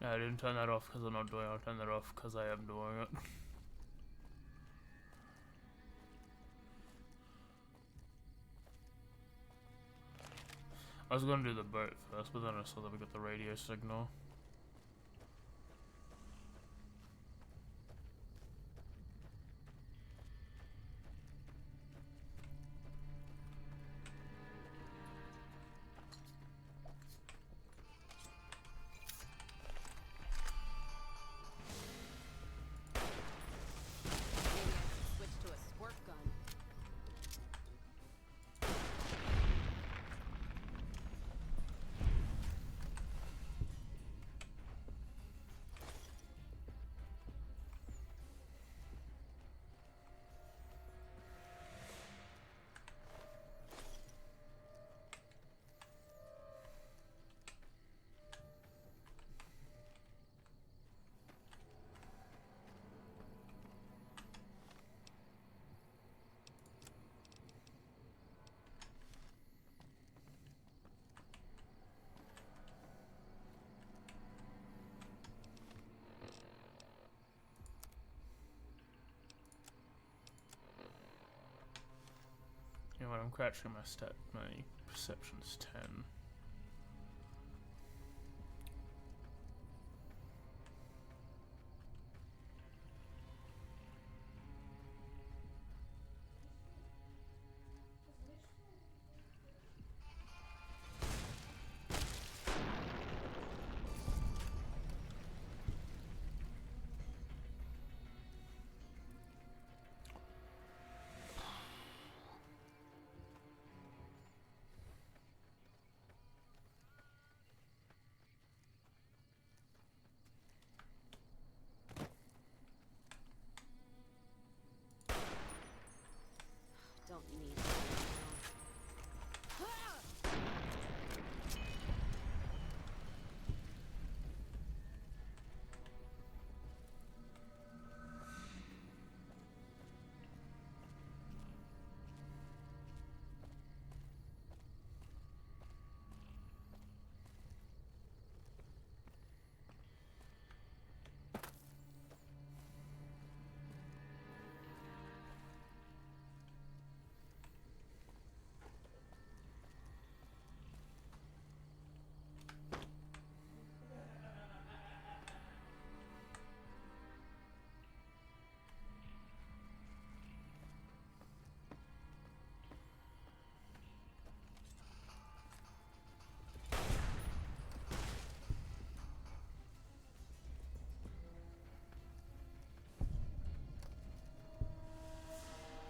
No, I didn't turn that off because I'm not doing it. I'll turn that off because I am doing it. I was going to do the boat first, but then I saw that we got the radio signal. You know what, I'm crouching my perception's 10.
Don't need it.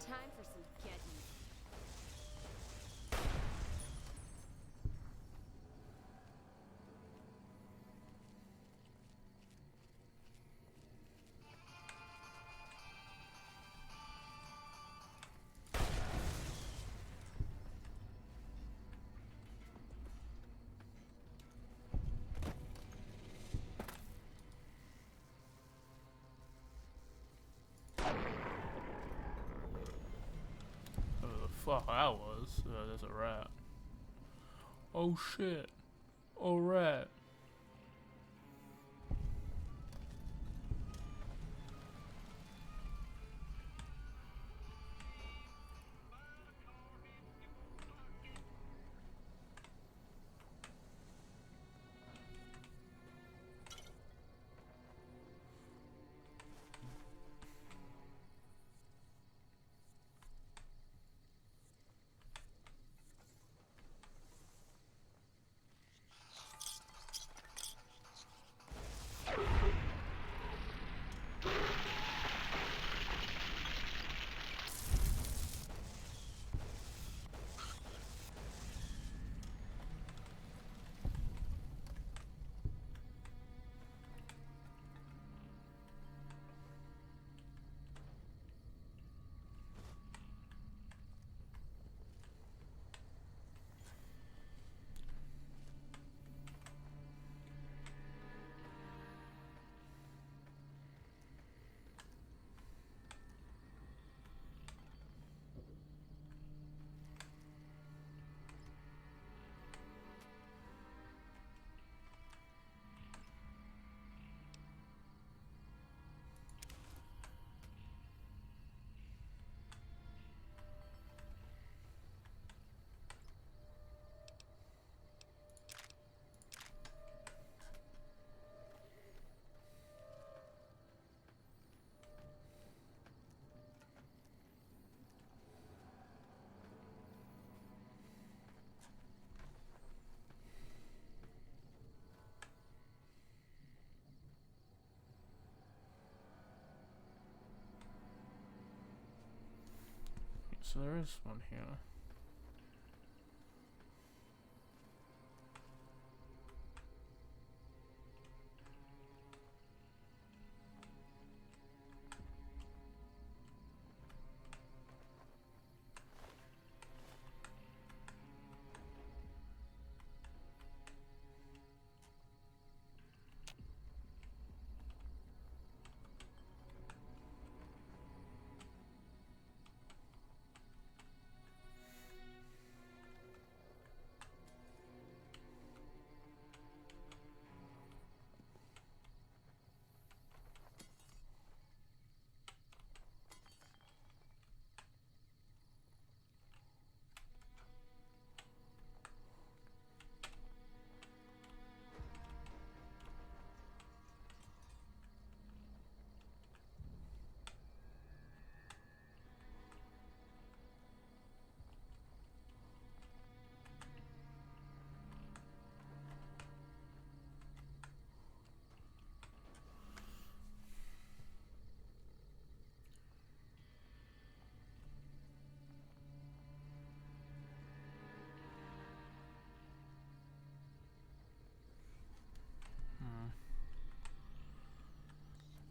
Time for some getting.
Fuck, I was. There's a rat. Oh shit. Oh rat. So there is one here.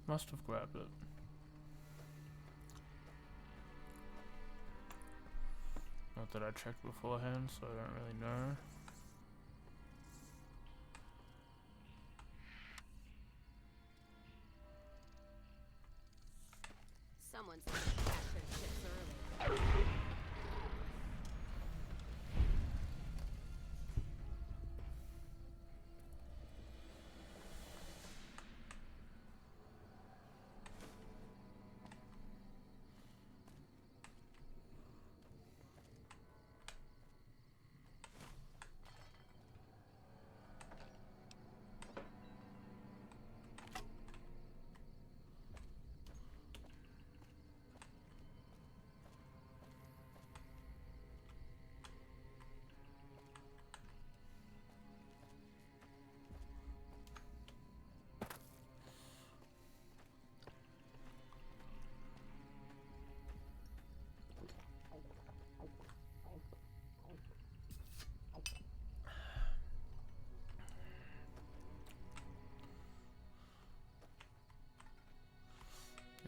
Must have grabbed it. Not that I checked beforehand, so I don't really know.
Someone's gonna catch their ships early.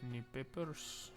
Any papers?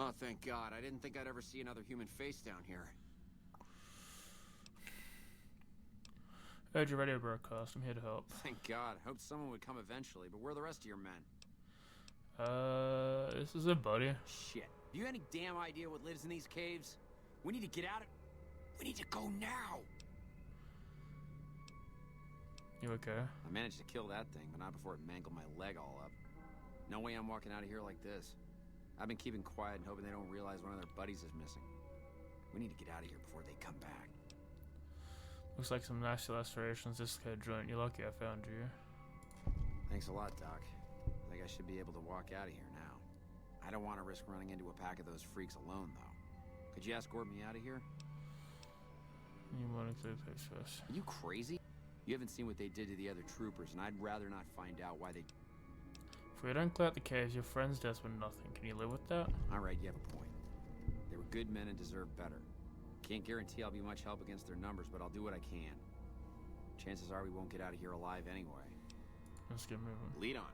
Oh, thank God. I didn't think I'd ever see another human face down here.
Heard your radio broadcast. I'm here to help.
Thank God. Hoped someone would come eventually, but where are the rest of your men?
This is it, buddy.
Shit. Do you have any damn idea what lives in these caves? We need to get out of... We need to go now!
You okay?
I managed to kill that thing, but not before it mangled my leg all up. No way I'm walking out of here like this. I've been keeping quiet and hoping they don't realize one of their buddies is missing. We need to get out of here before they come back.
Looks like some nasty lacerations. This kid joint. You're lucky I found you.
Thanks a lot, Doc. I think I should be able to walk out of here now. I don't want to risk running into a pack of those freaks alone, though. Could you escort me out of here?
You want to clear the place first.
Are you crazy? You haven't seen what they did to the other troopers, and I'd rather not find out why they...
If we don't clear out the caves, your friend's death were nothing. Can you live with that?
Alright, you have a point. They were good men and deserve better. Can't guarantee I'll be much help against their numbers, but I'll do what I can. Chances are we won't get out of here alive anyway.
Let's get moving.
Lead on.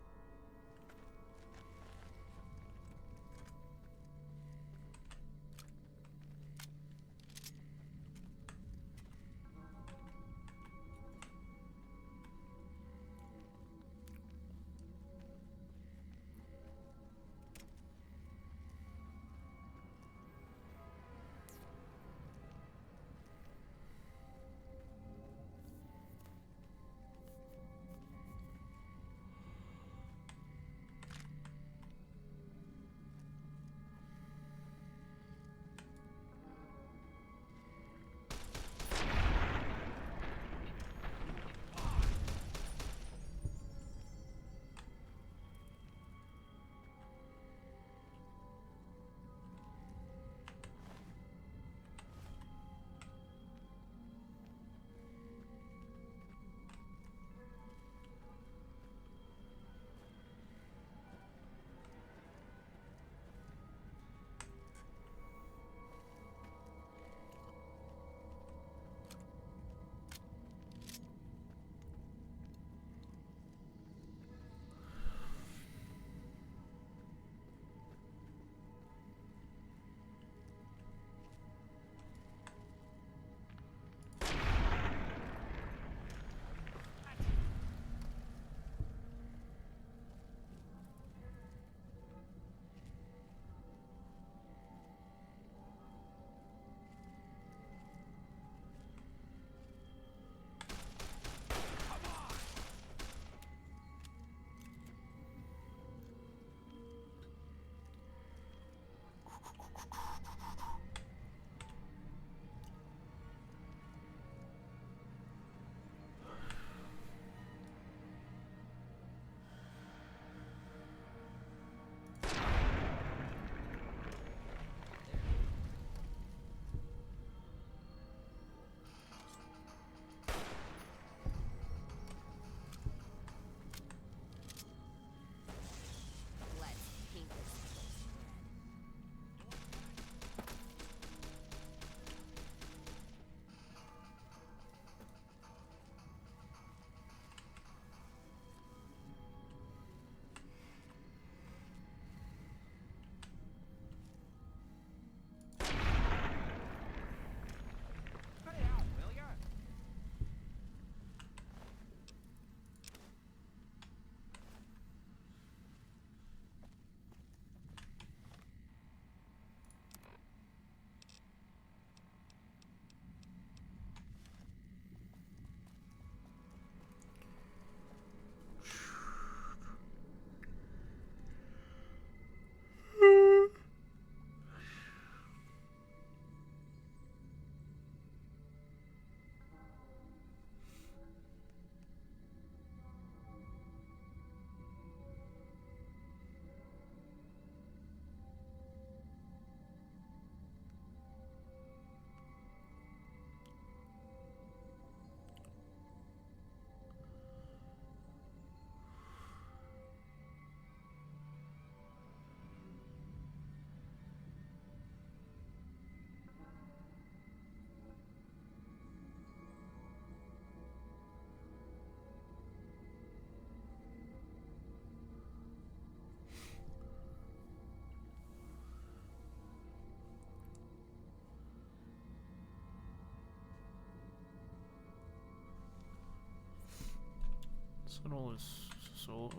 Look at all this solar.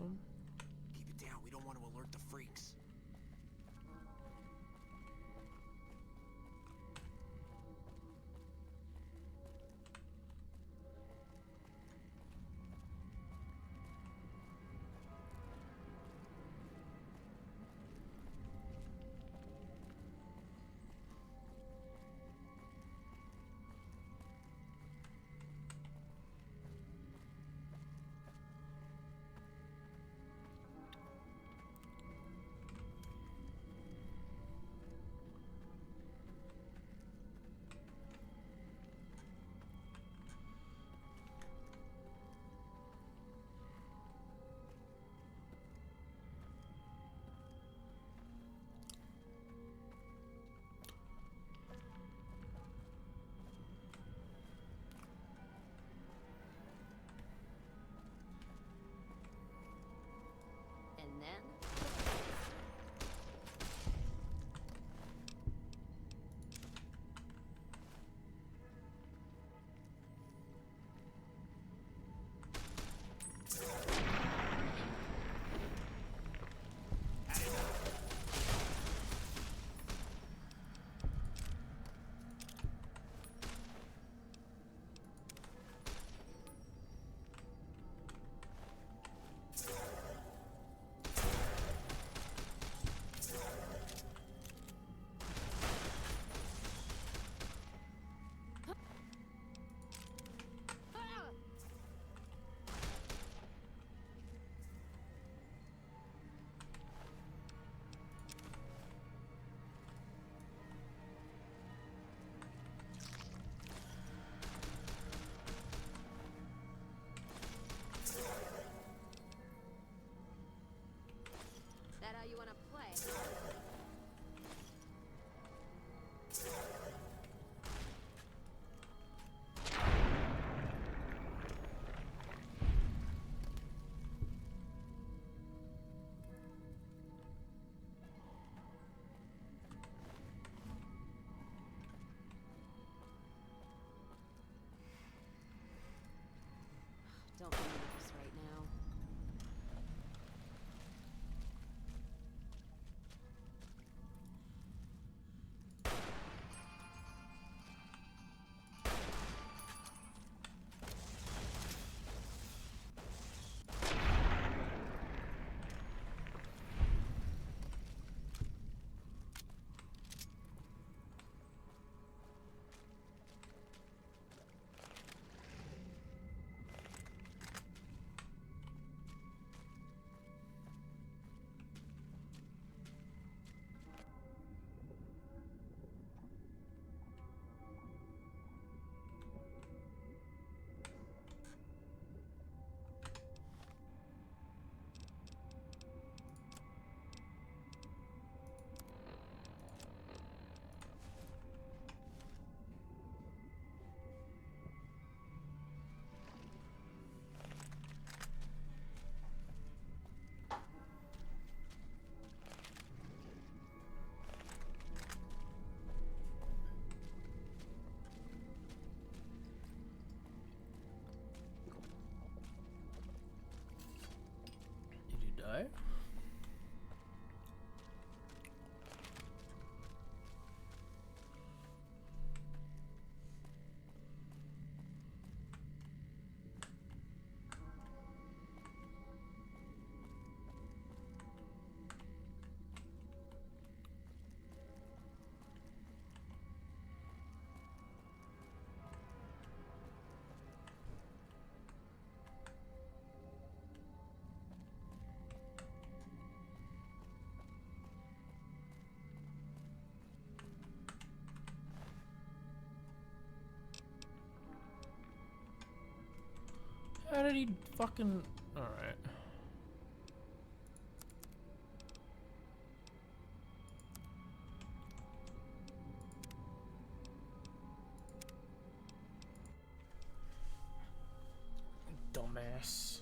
Keep it down. We don't want to alert the freaks.
And then... That how you wanna play, huh? Don't need this right now.
Did you die? How did he fucking... Alright. Dumbass.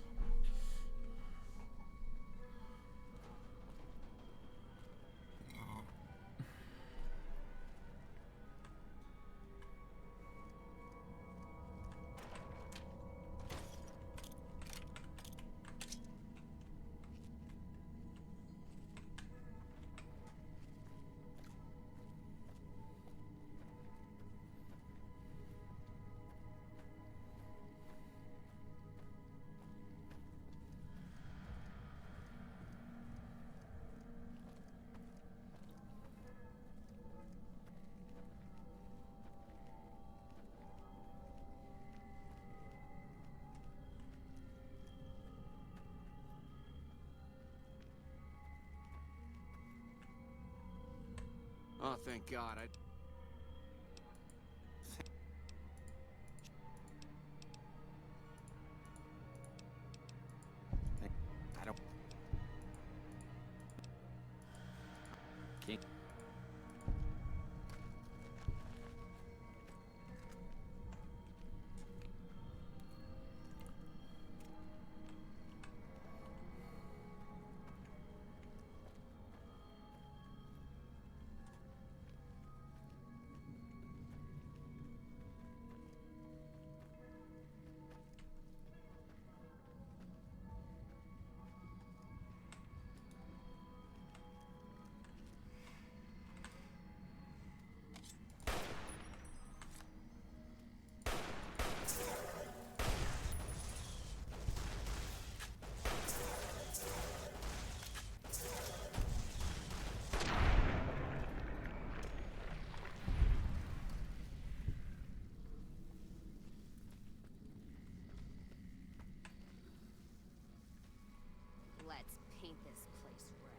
Thank God. I don't... Can't...
Let's paint this place red.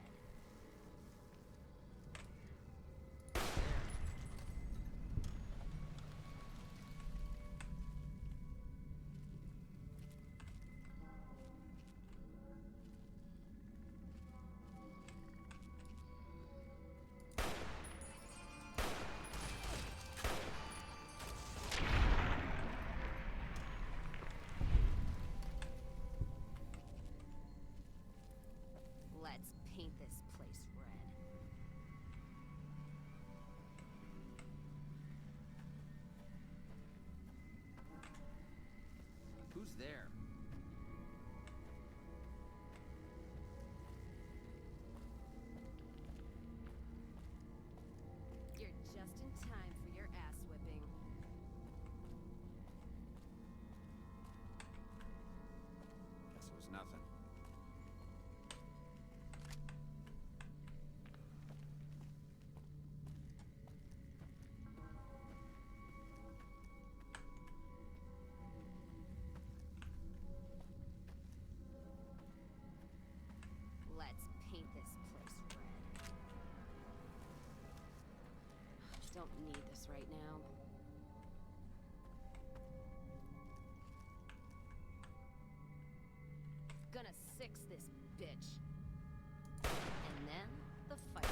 Let's paint this place red.
Who's there?
You're just in time for your ass whipping.
Guess it was nothing.
Let's paint this place red. Don't need this right now. Gonna six this bitch. And then the fight.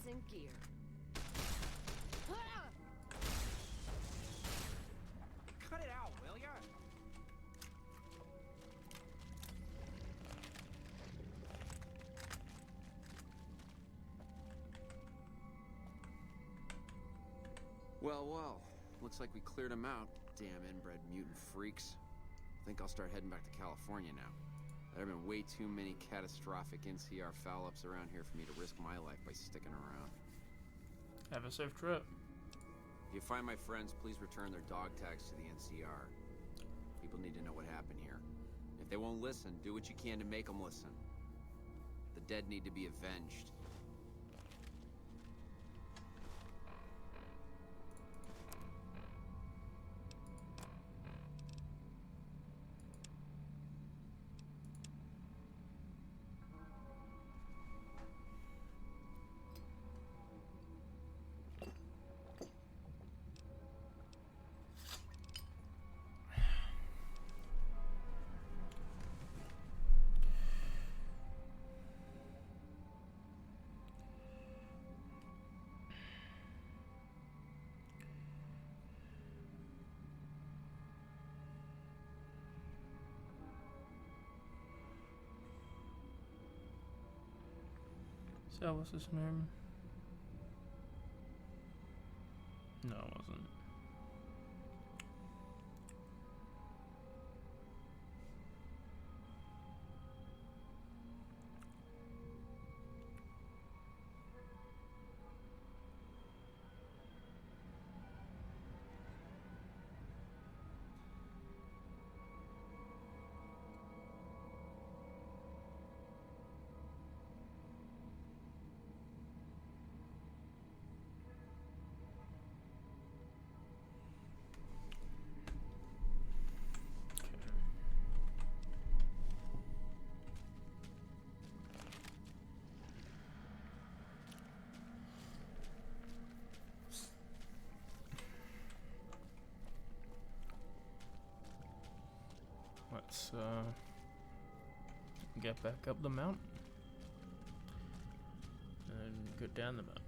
in gear.
Cut it out, will ya? Well, well. Looks like we cleared them out. Damn inbred mutant freaks. Think I'll start heading back to California now. There have been way too many catastrophic NCR foul-ups around here for me to risk my life by sticking around.
Have a safe trip.
If you find my friends, please return their dog tags to the NCR. People need to know what happened here. If they won't listen, do what you can to make them listen. The dead need to be avenged.
So what's his name? No, it wasn't. Let's get back up the mountain and go down the mountain.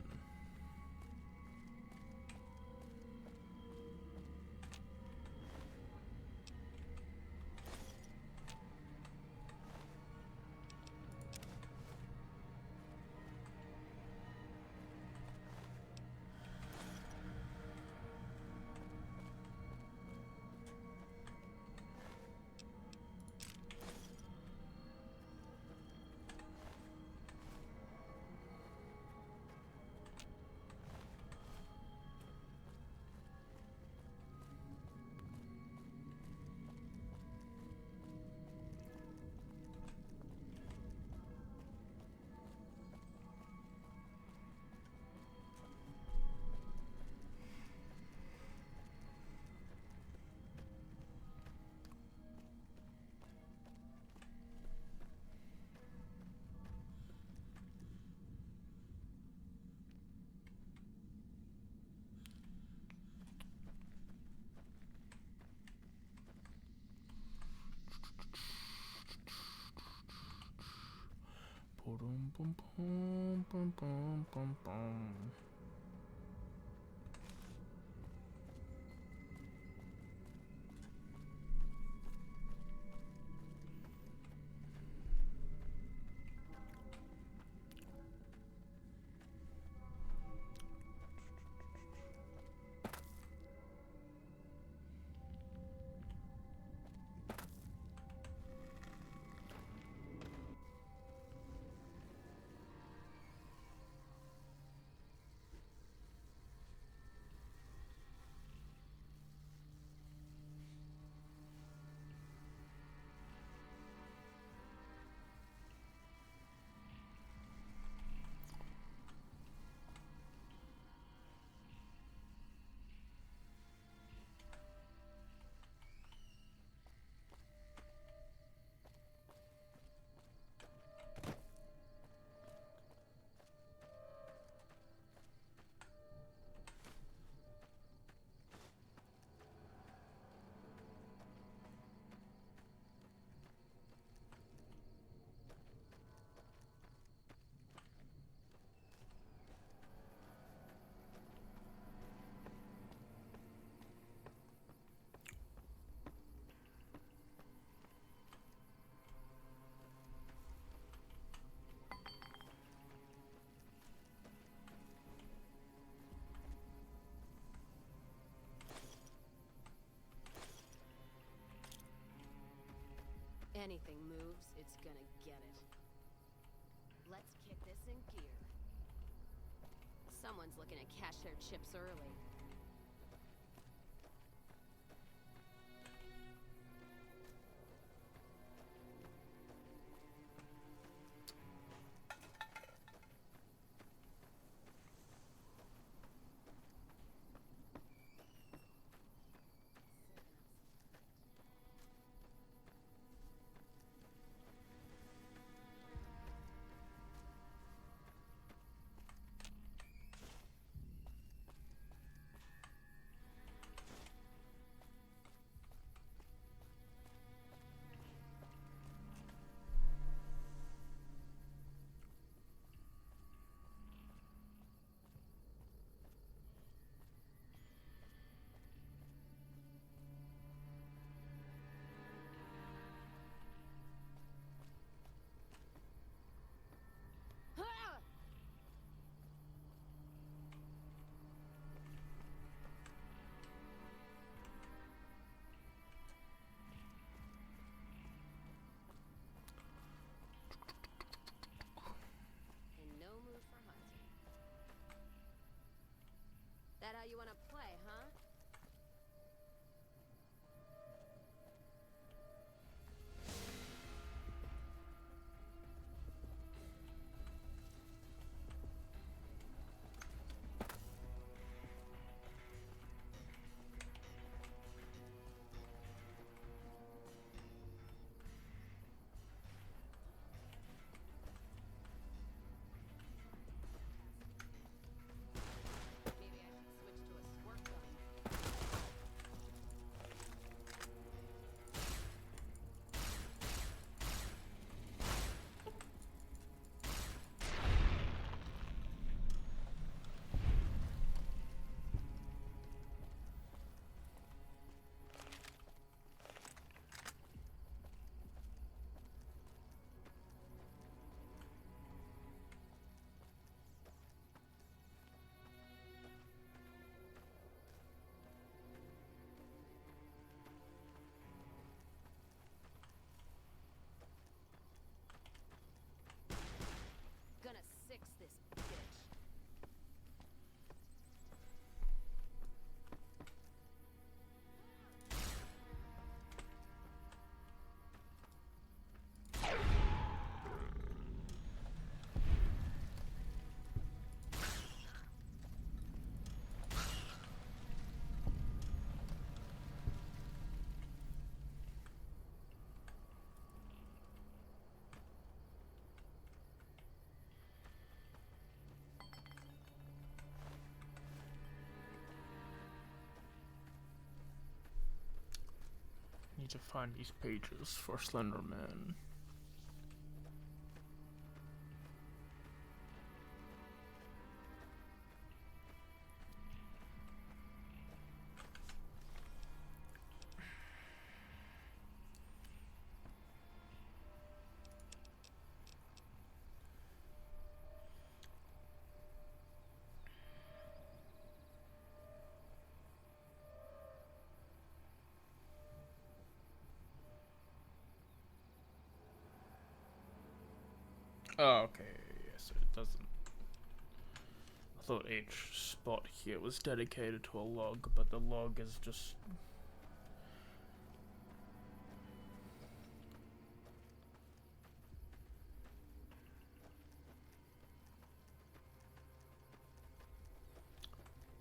Boom, boom, boom, boom, boom, boom, boom.
anything moves, it's gonna get it. Let's kick this in gear. Someone's looking to cash their chips early. That how you wanna play, huh? Gonna six this bitch.
Need to find these pages for Slenderman. Oh, okay, yes, it doesn't. I thought each spot here was dedicated to a log, but the log is just...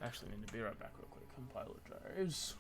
Actually, need to be right back real quick. Compiler drives.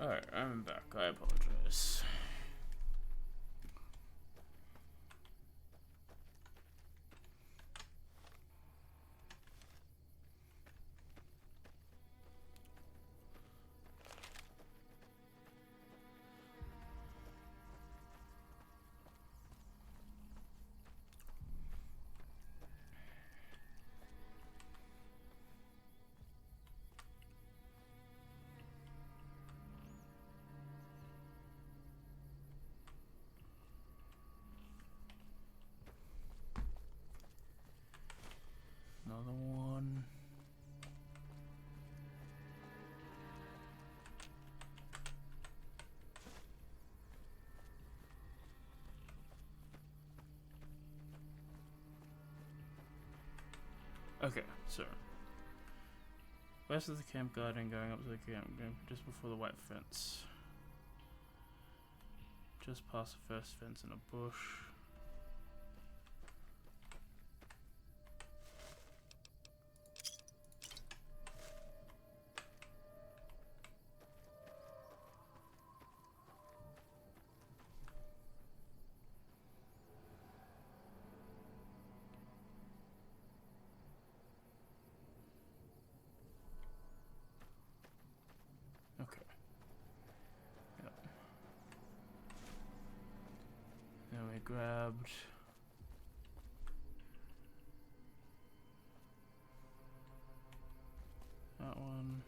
Alright, I'm back. I apologize. Another one. Okay, so west of the camp garden, going up to the camp, just before the white fence. Just past the first fence in a bush. Okay. Yep. Then we grabbed that one.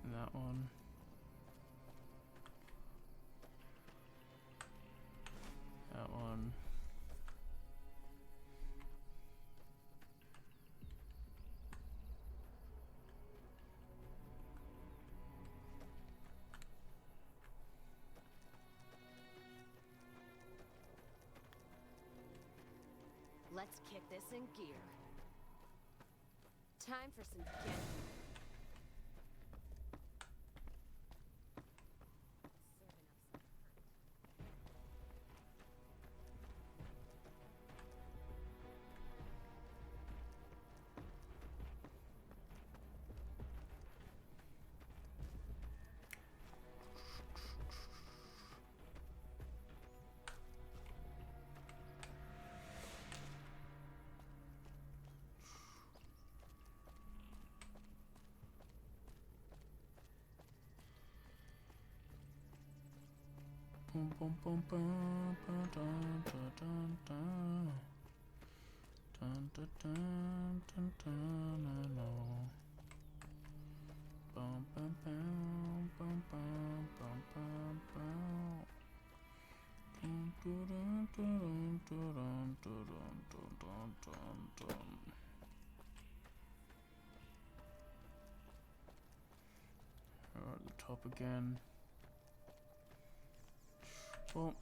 And that one. That one.
Let's kick this in gear. Time for some getting.
Bum bum bum bum dun dun dun dun dun dun dun dun dun no. Bum bum bum bum bum bum bum bum. Dun dun dun dun dun dun dun dun dun. We're at the top again. Well,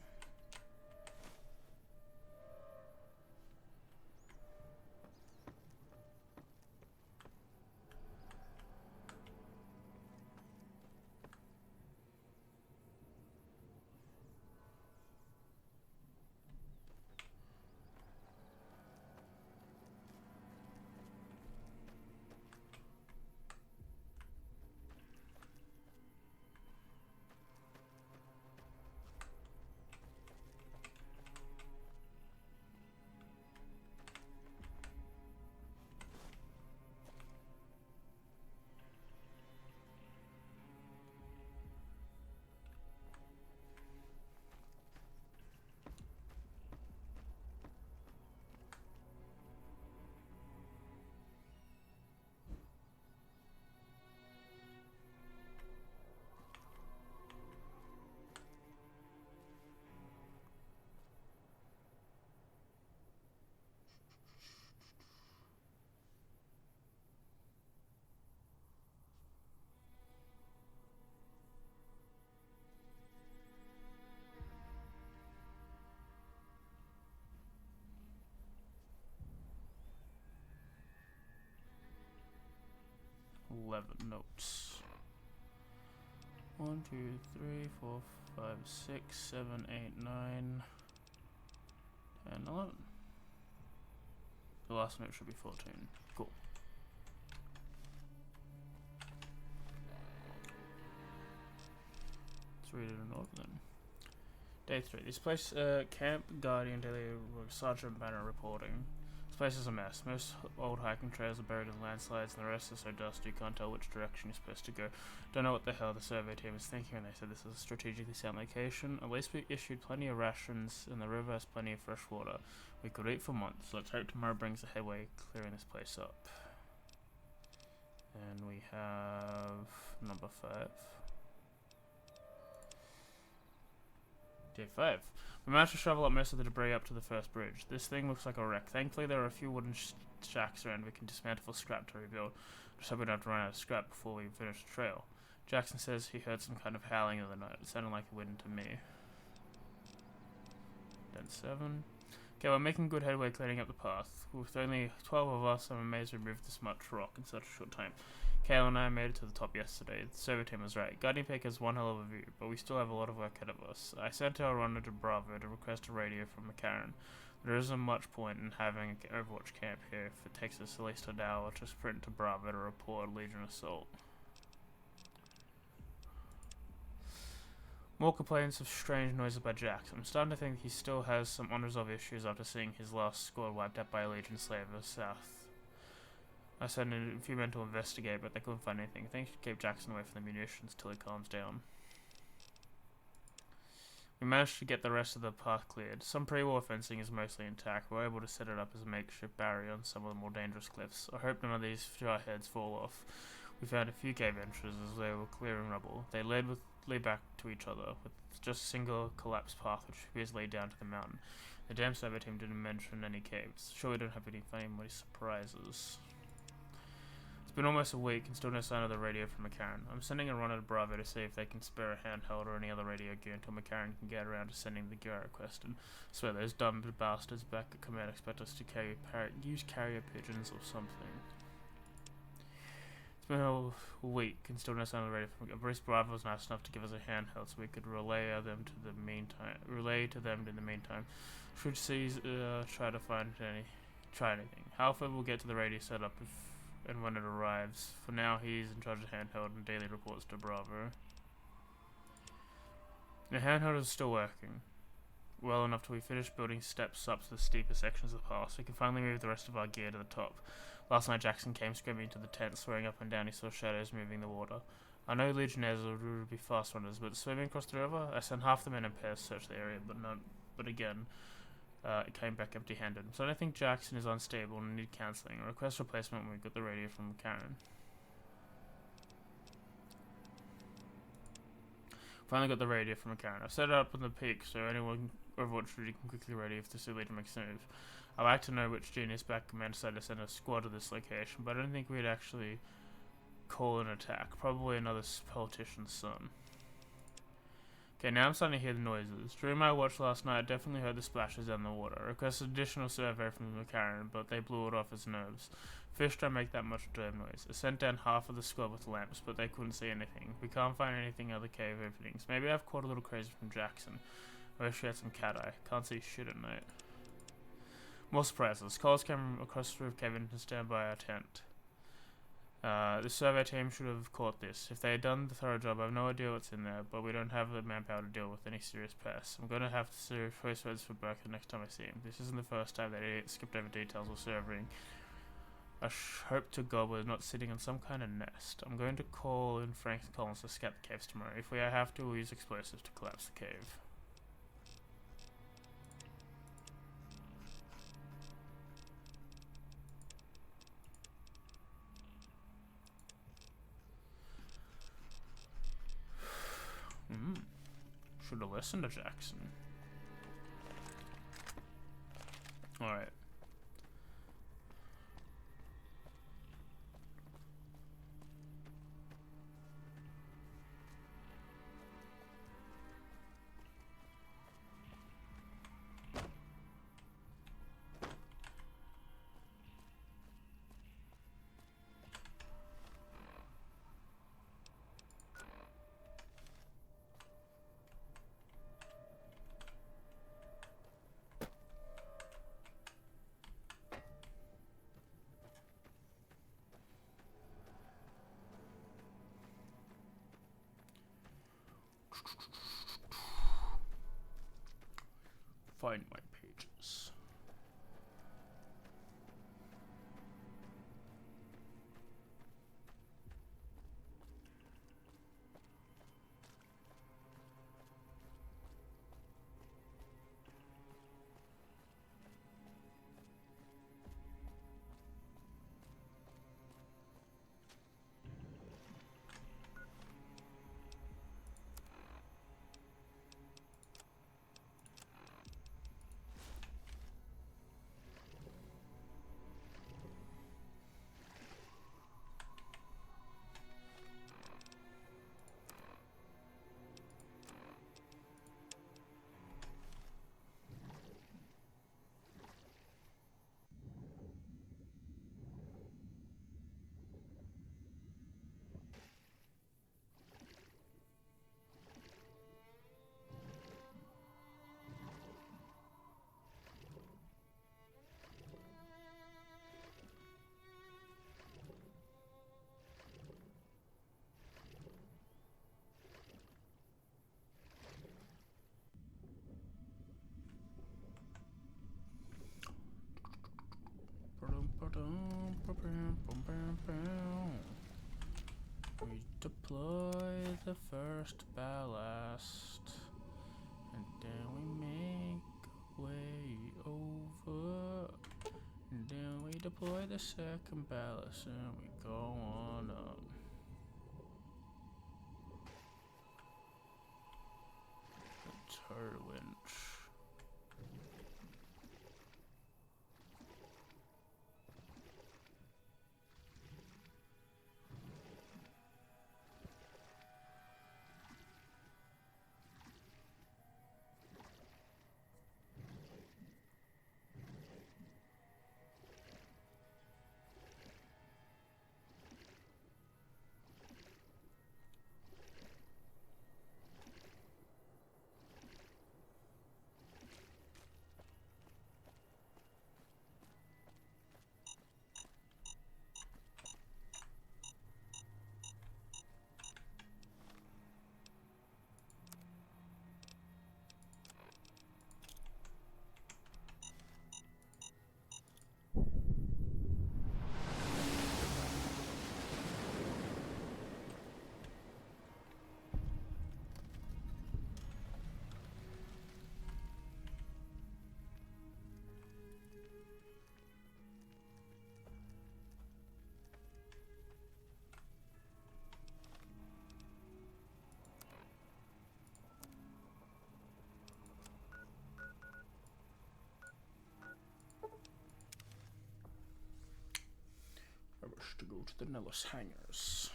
notes. 1, 2, 3, 4, 5, 6, 7, 8, 9, 10, 11. The last note should be 14. Cool. Let's read it in order then. Day 3. This place, Camp Guardian Daily Sergeant Banner reporting. This place is a mess. Most old hiking trails are buried in landslides and the rest is so dusty you can't tell which direction you're supposed to go. Don't know what the hell the survey team is thinking when they said this is a strategically sound location. At least we issued plenty of rations and the river has plenty of fresh water. We could eat for months. Let's hope tomorrow brings a headway clearing this place up. And we have number 5. Day 5. We managed to shovel up most of the debris up to the first bridge. This thing looks like a wreck. Thankfully, there are a few wooden shacks around we can dismantle scrap to rebuild. Just hope we don't have to run out of scrap before we finish the trail. Jackson says he heard some kind of howling the other night. It sounded like a wind to me. Then 7. Okay, we're making good headway clearing up the path. With only 12 of us, I'm amazed we moved this much rock in such a short time. Kale and I made it to the top yesterday. The survey team was right. Guardian Peak has one hell of a view, but we still have a lot of work ahead of us. I sent our runner to Bravo to request a radio from McCarran. There isn't much point in having an Overwatch camp here if it takes us at least an hour to sprint to Bravo to report Legion assault. More complaints of strange noises by Jax. I'm starting to think he still has some unresolved issues after seeing his last squad wiped out by a Legion slaver south. I sent a few men to investigate, but they couldn't find anything. I think we should keep Jackson away from the munitions till he calms down. We managed to get the rest of the path cleared. Some pre-war fencing is mostly intact. We were able to set it up as a makeshift barrier on some of the more dangerous cliffs. I hope none of these heads fall off. We found a few cave entrances as they were clearing rubble. They led back to each other, with just a single collapsed path which appears laid down to the mountain. The damn survey team didn't mention any caves. Sure we don't have any funny surprises. It's been almost a week and still no sign of the radio from McCarran. I'm sending a runner to Bravo to see if they can spare a handheld or any other radio gear until McCarran can get around to sending the gear I requested. I swear those dumb bastards back at command expect us to use carrier pigeons or something. It's been a week and still no sign of the radio from McCarran. Bravo was nice enough to give us a handheld so we could relay to them in the meantime. Should C's try anything. Halfway we'll get to the radio setup and when it arrives. For now, he's in charge of handheld and daily reports to Bravo. The handheld is still working well enough till we finish building steps up to the steeper sections of the pass. We can finally move the rest of our gear to the top. Last night, Jackson came screaming into the tent, swearing up and down he saw shadows moving the water. I know Legionnaires would be fast runners, but swimming across the river? I sent half the men in pairs to search the area, but again, it came back empty-handed. So I think Jackson is unstable and need cancelling. A request replacement when we got the radio from Karen. Finally got the radio from Karen. I've set it up on the peak so anyone Overwatch duty can quickly radio if the Sea Legion makes a move. I'd like to know which genius back command decided to send a squad to this location, but I don't think we'd actually call an attack. Probably another politician's son. Okay, now I'm starting to hear the noises. During my watch last night, I definitely heard the splashes down the water. I requested additional survey from the McCarran, but they blew it off as nerves. Fish don't make that much damn noise. I sent down half of the squad with lamps, but they couldn't see anything. We can't find anything other cave openings. Maybe I've caught a little crazy from Jackson. I wish we had some cat eye. Can't see shit at night. More surprises. Calls came across the roof cave in and stand by our tent. The survey team should have caught this. If they had done the thorough job, I have no idea what's in there, but we don't have the manpower to deal with any serious pests. I'm going to have to serve voice words for Burke the next time I see him. This isn't the first time that idiot skipped over details or surveying. I hope to God we're not sitting on some kind of nest. I'm going to call in Frank Collins to scout the caves tomorrow. If we have to, we'll use explosives to collapse the cave. Should have listened to Jackson. Alright. Find my pages. We deploy the first ballast, and then we make our way over, and then we deploy the second ballast, and we go on up. The turtle winch. I wish to go to the Nellis hangars.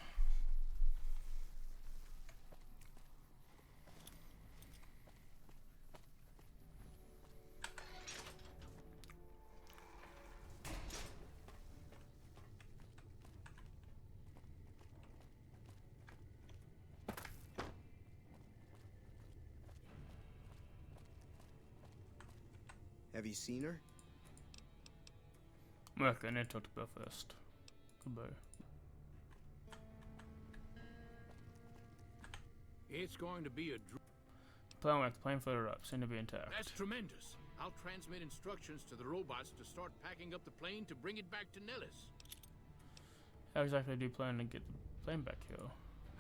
Have you seen her?
Look, I need to talk to Bill first. Goodbye.
It's going to be a
Plane work, the plane floated up, seem to be intact.
That's tremendous. I'll transmit instructions to the robots to start packing up the plane to bring it back to Nellis.
How exactly do you plan to get the plane back here?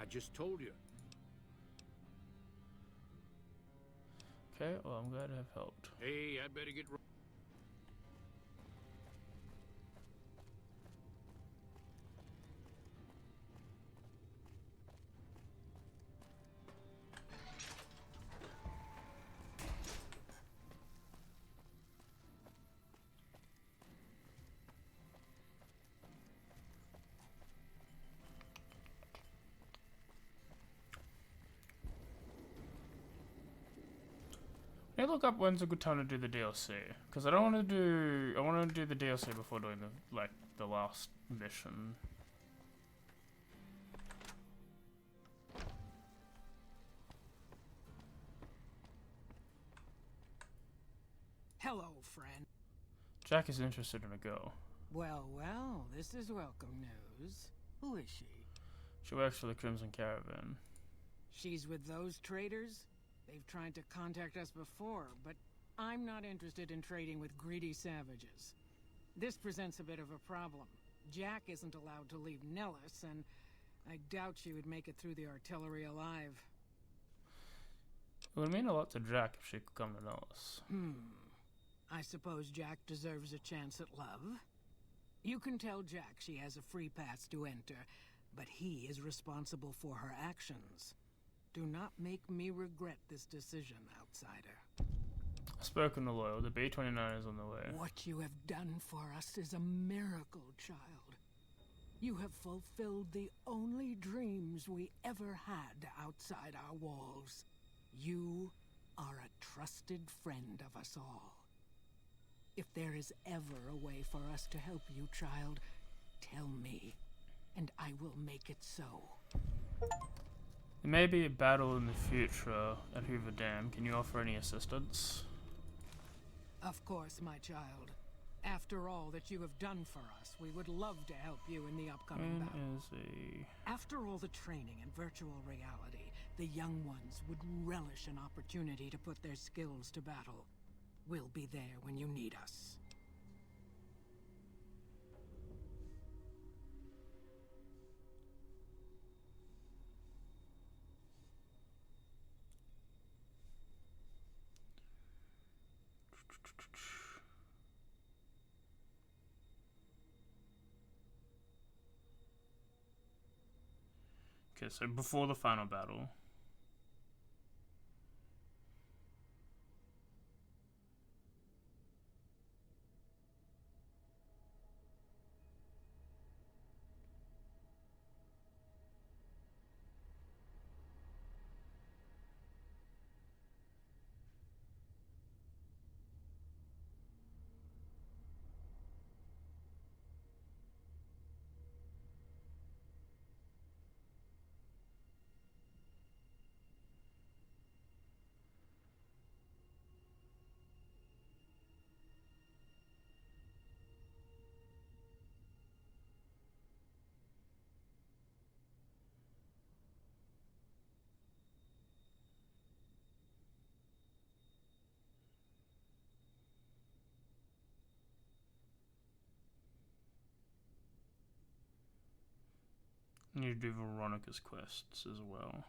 I just told you.
Okay, well, I'm glad to have helped.
Hey, I'd better get...
Can you look up when's a good time to do the DLC? Because I don't want to do... I want to do the DLC before doing the, like, the last mission.
Hello, friend.
Jack is interested in a girl.
Well, well, this is welcome news. Who is she?
She works for the Crimson Caravan.
She's with those traders? They've tried to contact us before, but I'm not interested in trading with greedy savages. This presents a bit of a problem. Jack isn't allowed to leave Nellis, and I doubt she would make it through the artillery alive.
It would mean a lot to Jack if she could come to Nellis.
I suppose Jack deserves a chance at love. You can tell Jack she has a free pass to enter, but he is responsible for her actions. Do not make me regret this decision, outsider.
I've spoken to Loyal. The B-29 is on the way.
What you have done for us is a miracle, child. You have fulfilled the only dreams we ever had outside our walls. You are a trusted friend of us all. If there is ever a way for us to help you, child, tell me, and I will make it so.
There may be a battle in the future at Hoover Dam. Can you offer any assistance?
Of course, my child. After all that you have done for us, we would love to help you in the upcoming battle. After all the training in virtual reality, the young ones would relish an opportunity to put their skills to battle. We'll be there when you need us.
Okay, so before the final battle. You need to do Veronica's quests as well.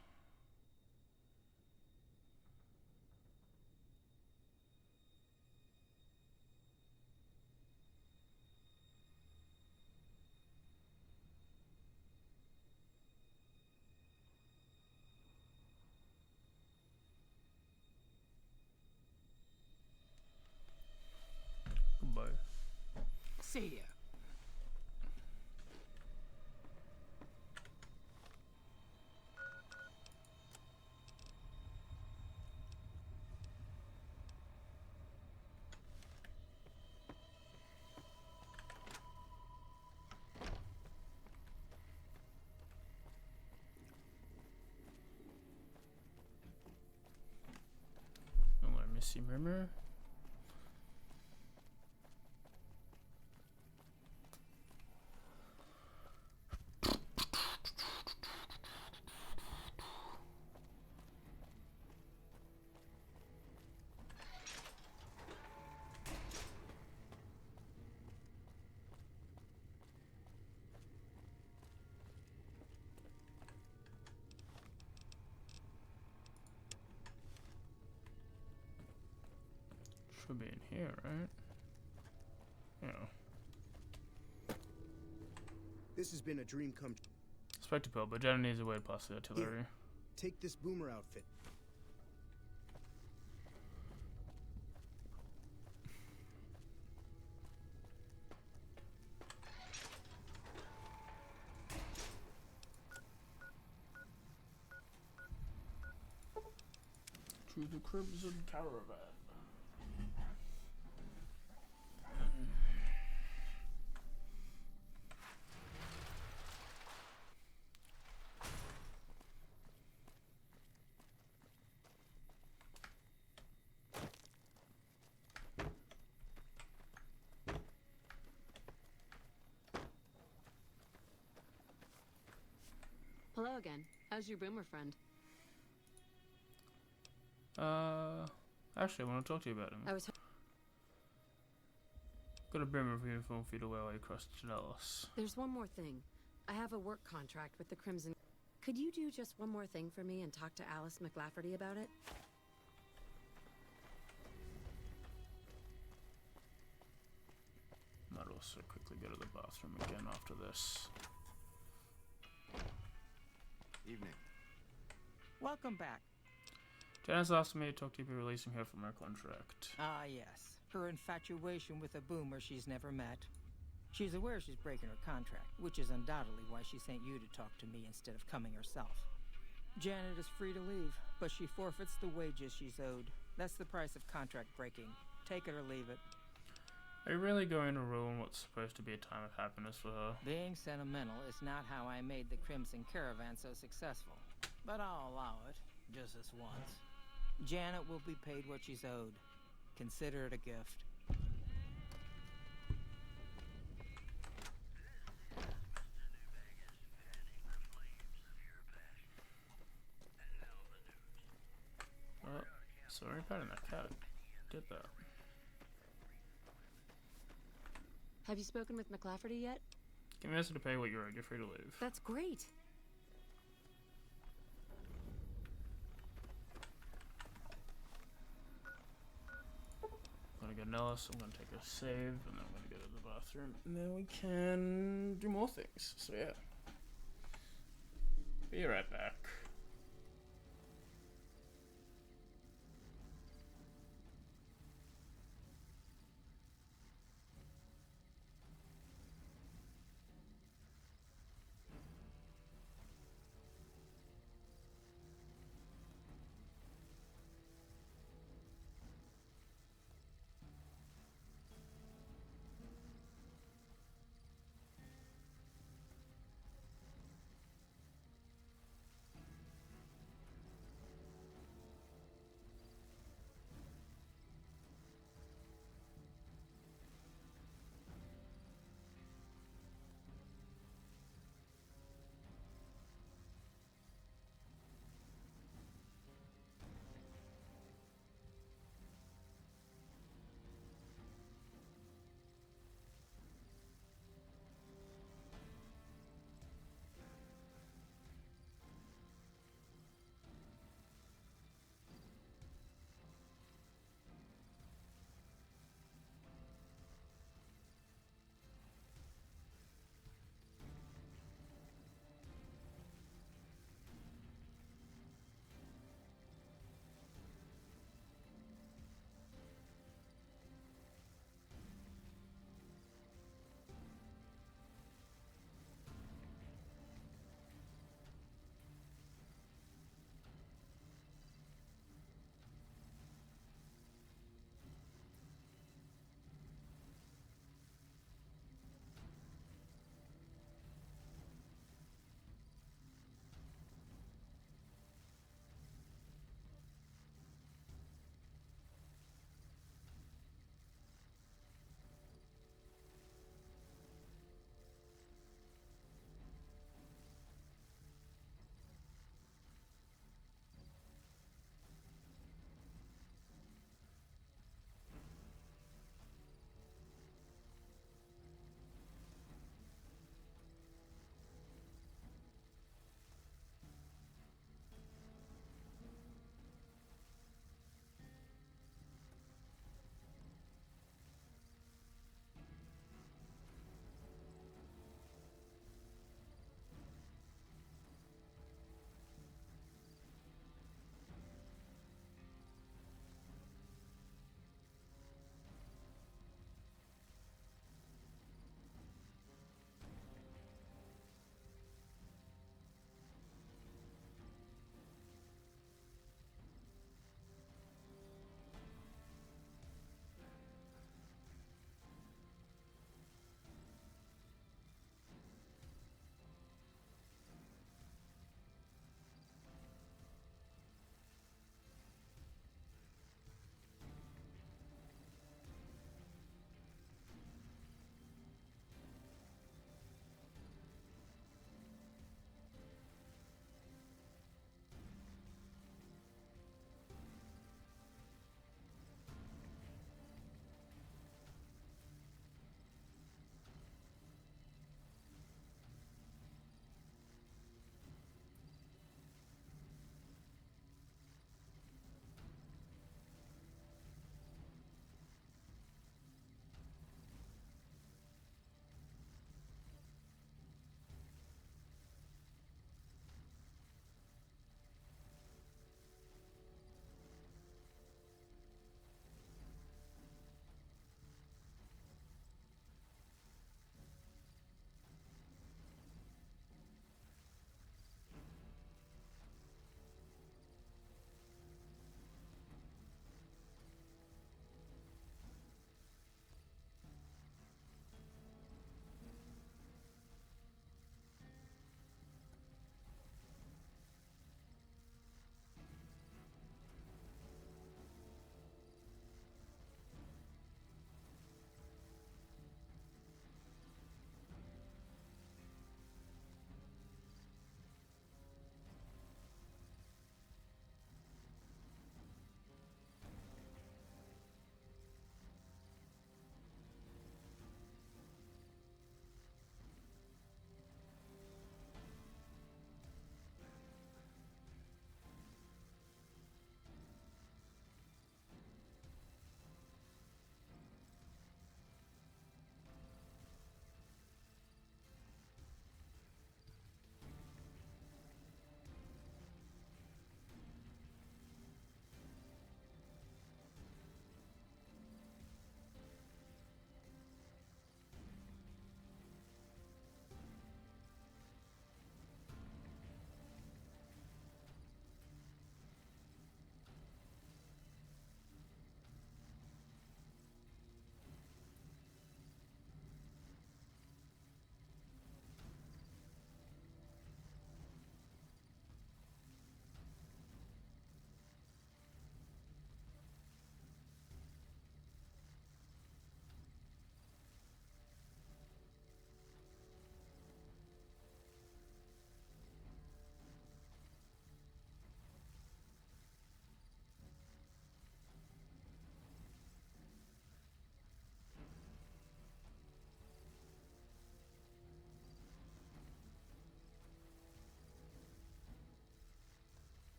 Goodbye.
See ya.
Missy Murmur. Should be in here, right? Yeah.
This has been a dream come true.
Spectacle, but Jenna needs a way past the artillery.
Here, take this boomer outfit.
To the Crimson Caravan.
Hello again. How's your boomer friend?
Actually, I want to talk to you about him.
I was.
Got a brim of uniform for you to wear while you cross Dallas.
There's one more thing. I have a work contract with the Crimson. Could you do just one more thing for me and talk to Alice McLafferty about it?
Might also quickly go to the bathroom again after this.
Evening.
Welcome back.
Janice asked me to talk to you about releasing her from her contract.
Ah, yes. Her infatuation with a boomer she's never met. She's aware she's breaking her contract, which is undoubtedly why she sent you to talk to me instead of coming herself. Janet is free to leave, but she forfeits the wages she's owed. That's the price of contract breaking. Take it or leave it.
Are you really going to ruin what's supposed to be a time of happiness for her?
Being sentimental is not how I made the Crimson Caravan so successful. But I'll allow it, just this once. Janet will be paid what she's owed. Consider it a gift.
Oh, sorry, patting that cat. Did that.
Have you spoken with McLafferty yet?
Give me a to pay what you're owed. You're free to leave.
That's great.
I'm gonna get Nellis, I'm gonna take a save, and then I'm gonna go to the bathroom, and then we can do more things. So yeah. Be right back.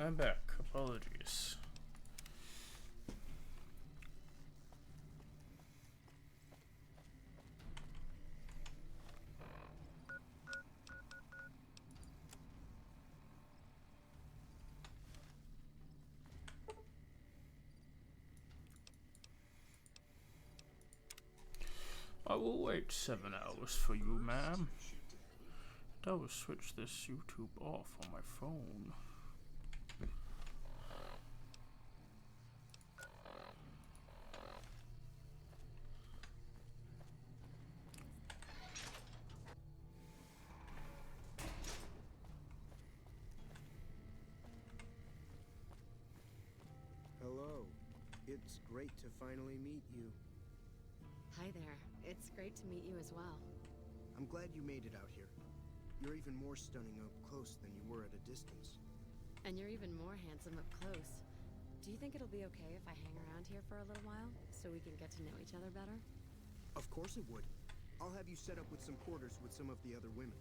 I'm back. Apologies. I will wait 7 hours for you, ma'am. I will switch this YouTube off on my phone.
Hello. It's great to finally meet you.
Hi there. It's great to meet you as well.
I'm glad you made it out here. You're even more stunning up close than you were at a distance.
And you're even more handsome up close. Do you think it'll be okay if I hang around here for a little while, so we can get to know each other better?
Of course it would. I'll have you set up with some quarters with some of the other women.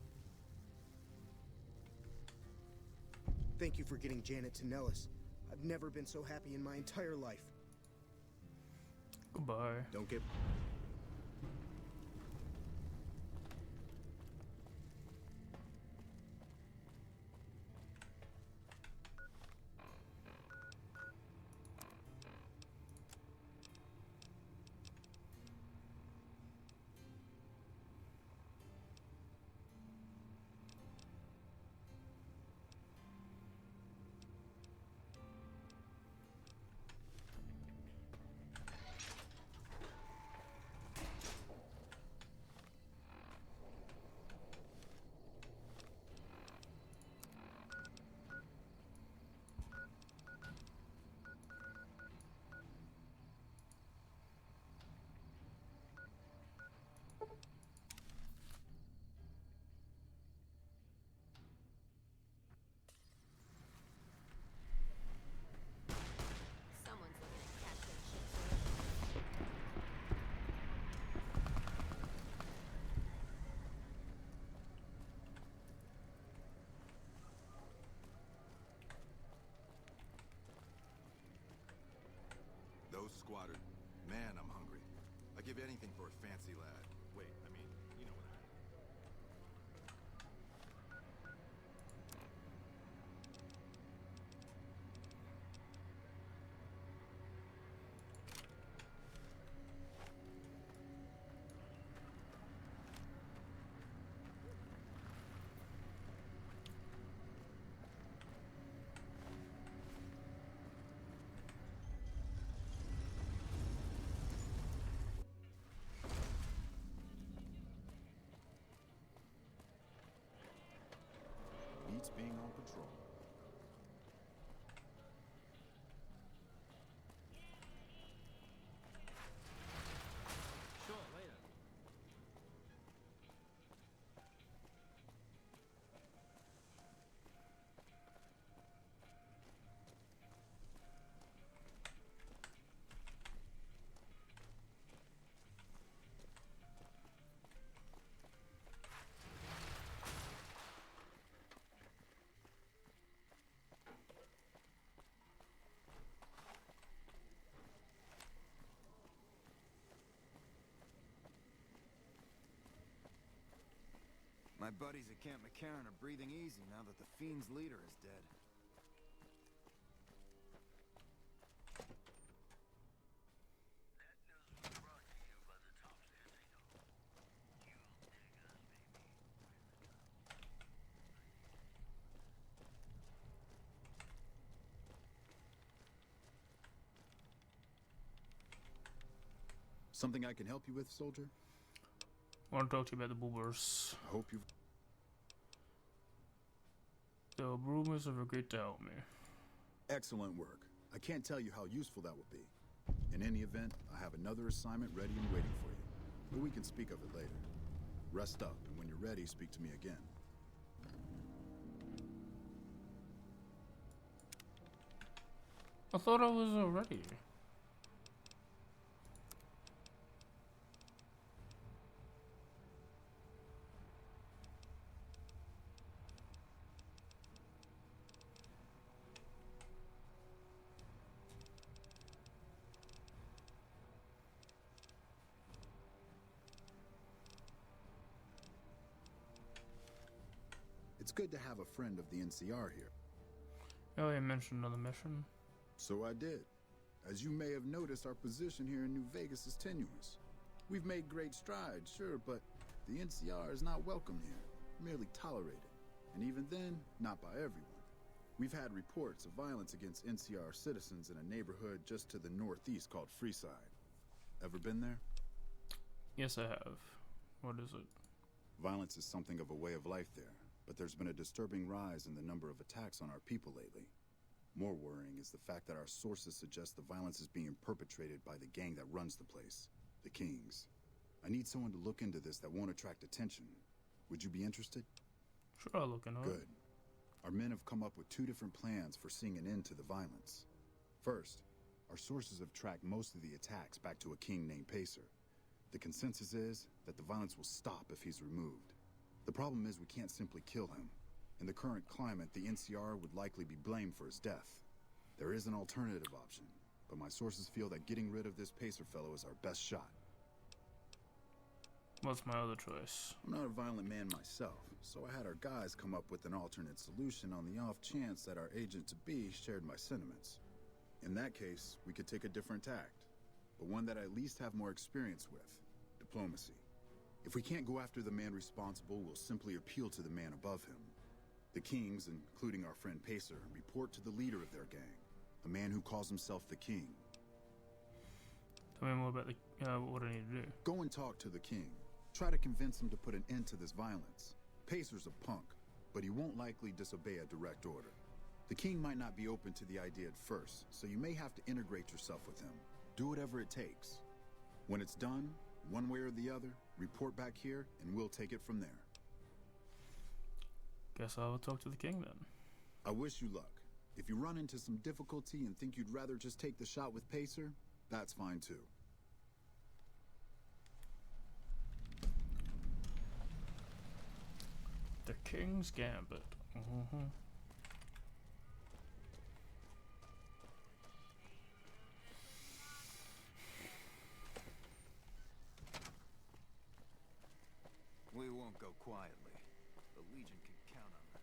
Thank you for getting Janet to Nellis. I've never been so happy in my entire life.
Goodbye.
Don't get...
Someone's looking at catfish ships.
Those squattered. Man, I'm hungry. I'd give anything for a fancy lad. Wait, I mean, you know what I mean. Beats being on patrol.
Sure, later.
My buddies at Camp McCarran are breathing easy now that the Fiend's leader is dead. Something I can help you with, soldier?
Want to talk to you about the boomers.
I hope you've...
The boomers have agreed to help me.
Excellent work. I can't tell you how useful that will be. In any event, I have another assignment ready and waiting for you. But we can speak of it later. Rest up, and when you're ready, speak to me again.
I thought I was already.
It's good to have a friend of the NCR here.
Oh, you mentioned another mission.
So I did. As you may have noticed, our position here in New Vegas is tenuous. We've made great strides, sure, but the NCR is not welcome here, merely tolerated. And even then, not by everyone. We've had reports of violence against NCR citizens in a neighborhood just to the northeast called Freeside. Ever been there?
Yes, I have. What is it?
Violence is something of a way of life there, but there's been a disturbing rise in the number of attacks on our people lately. More worrying is the fact that our sources suggest the violence is being perpetrated by the gang that runs the place, the Kings. I need someone to look into this that won't attract attention. Would you be interested?
Sure, I'll look into it.
Good. Our men have come up with 2 different plans for seeing an end to the violence. First, our sources have tracked most of the attacks back to a king named Pacer. The consensus is that the violence will stop if he's removed. The problem is we can't simply kill him. In the current climate, the NCR would likely be blamed for his death. There is an alternative option, but my sources feel that getting rid of this Pacer fellow is our best shot.
What's my other choice?
I'm not a violent man myself, so I had our guys come up with an alternate solution on the off chance that our agent-to-be shared my sentiments. In that case, we could take a different tact, but one that I at least have more experience with: diplomacy. If we can't go after the man responsible, we'll simply appeal to the man above him. The Kings, including our friend Pacer, report to the leader of their gang, a man who calls himself the King.
Tell me more about the what I need to do.
Go and talk to the King. Try to convince him to put an end to this violence. Pacer's a punk, but he won't likely disobey a direct order. The King might not be open to the idea at first, so you may have to integrate yourself with him. Do whatever it takes. When it's done, one way or the other, report back here, and we'll take it from there.
Guess I'll talk to the King then.
I wish you luck. If you run into some difficulty and think you'd rather just take the shot with Pacer, that's fine too.
The King's Gambit.
We won't go quietly. The Legion can count on that.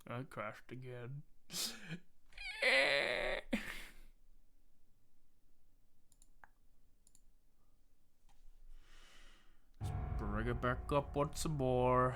I crashed again. Bring it back up once more.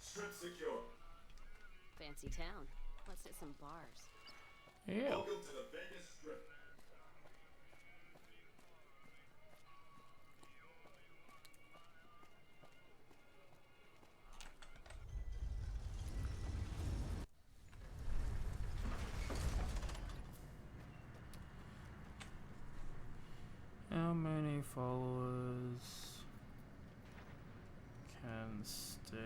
Strip secure.
Fancy town. Let's hit some bars.
Yeah.
Welcome to the Vegas Strip.
How many followers can stay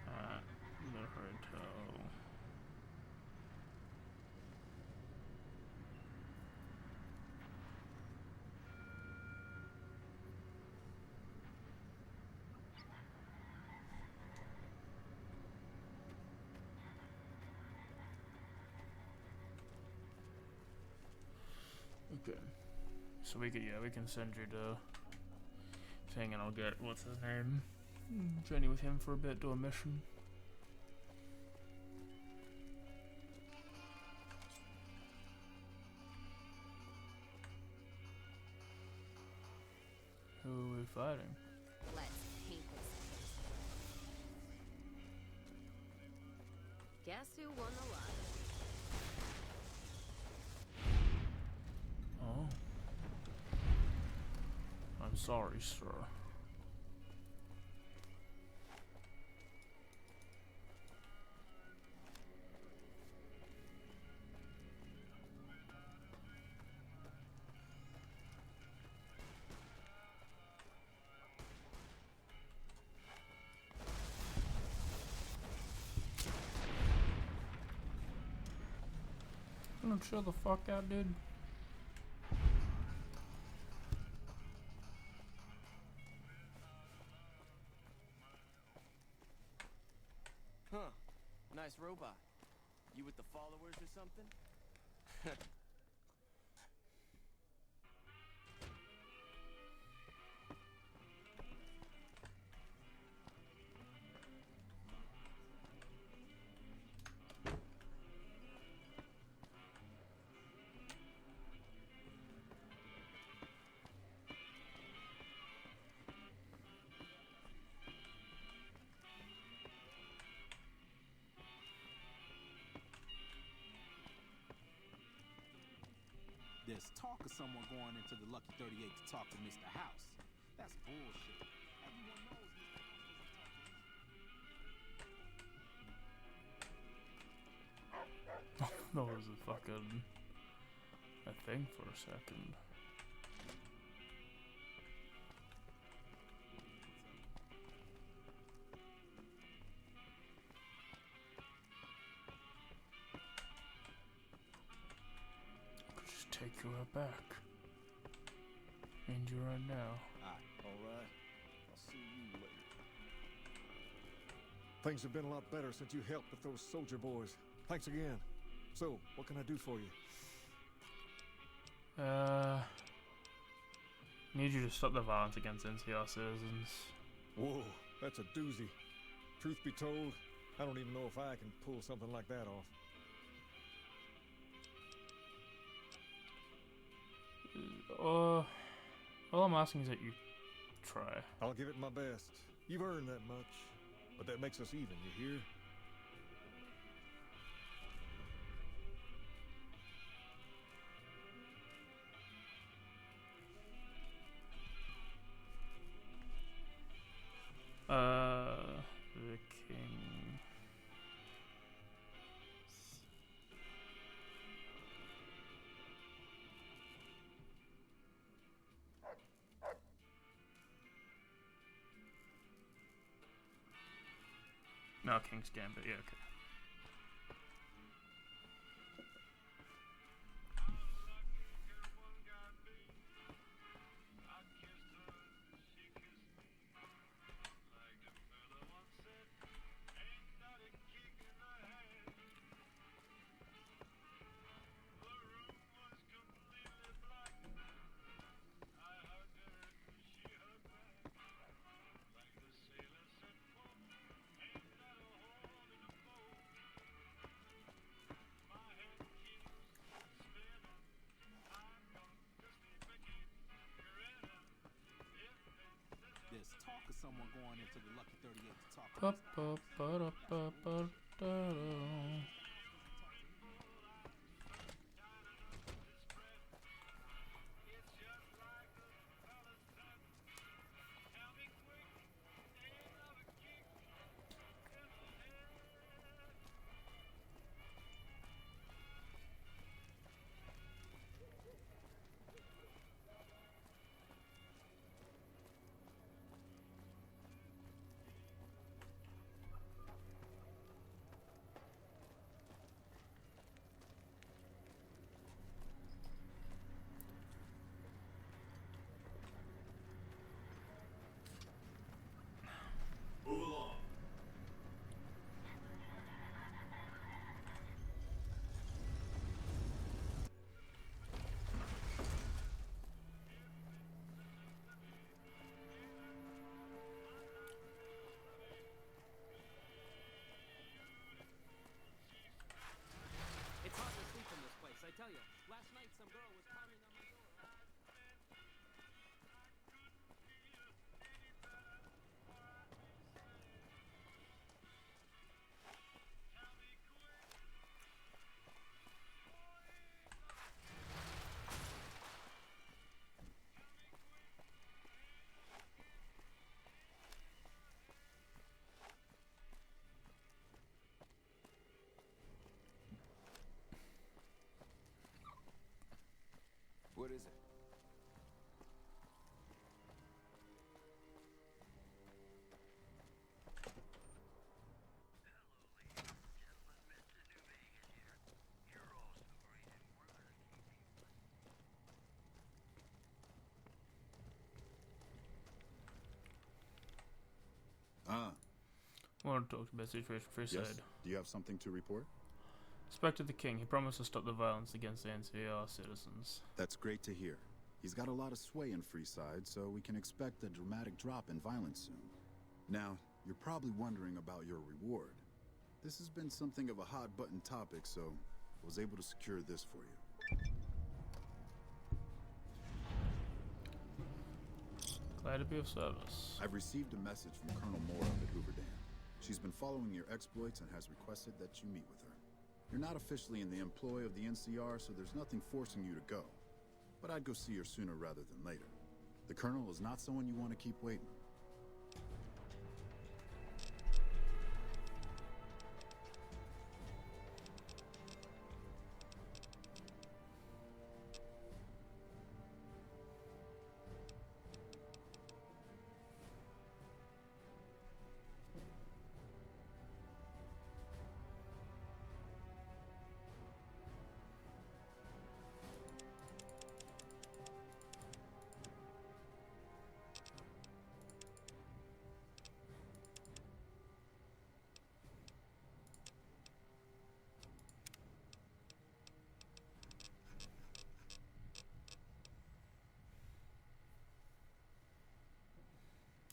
at the hotel? Okay. So we can send you the thing, and I'll get what's his name, journey with him for a bit, do a mission. Who are we fighting?
Let's paint this place. Guess who won the lottery?
Oh. I'm sorry, sir. Chill the fuck out, dude.
Huh. Nice robot. You with the followers or something?
There's talk of someone going into the Lucky 38 to talk to Mr. House. That's bullshit. Everyone knows Mr. House doesn't talk to
That was a fucking a thing for a second. Take you right back. And you right now.
Alright. I'll see you later. Things have been a lot better since you helped with those soldier boys. Thanks again. So, what can I do for you?
Need you to stop the violence against NCR citizens.
Whoa, that's a doozy. Truth be told, I don't even know if I can pull something like that off.
All I'm asking is that you try.
I'll give it my best. You've earned that much. But that makes us even, you hear?
The king. No, King's Gambit, yeah, okay.
someone going into the Lucky 38 to talk to
tell you, last night some girl was pounding on my door.
What is it?
Want to talk about the situation first
Yes.
side.
Do you have something to report?
Speak to the king. He promised to stop the violence against the NCR citizens.
That's great to hear. He's got a lot of sway in Freeside, so we can expect a dramatic drop in violence soon. Now, you're probably wondering about your reward. This has been something of a hot-button topic, so I was able to secure this for you.
Glad to be of service.
I've received a message from Colonel Moore up at Hoover Dam. She's been following your exploits and has requested that you meet with her. You're not officially in the employ of the NCR, so there's nothing forcing you to go. But I'd go see her sooner rather than later. The Colonel is not someone you want to keep waiting.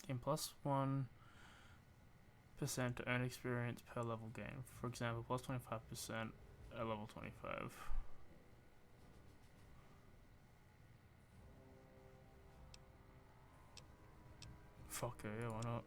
Gain +1% to earn experience per level gain. For example, +25% at level 25. Fuck it, yeah, why not?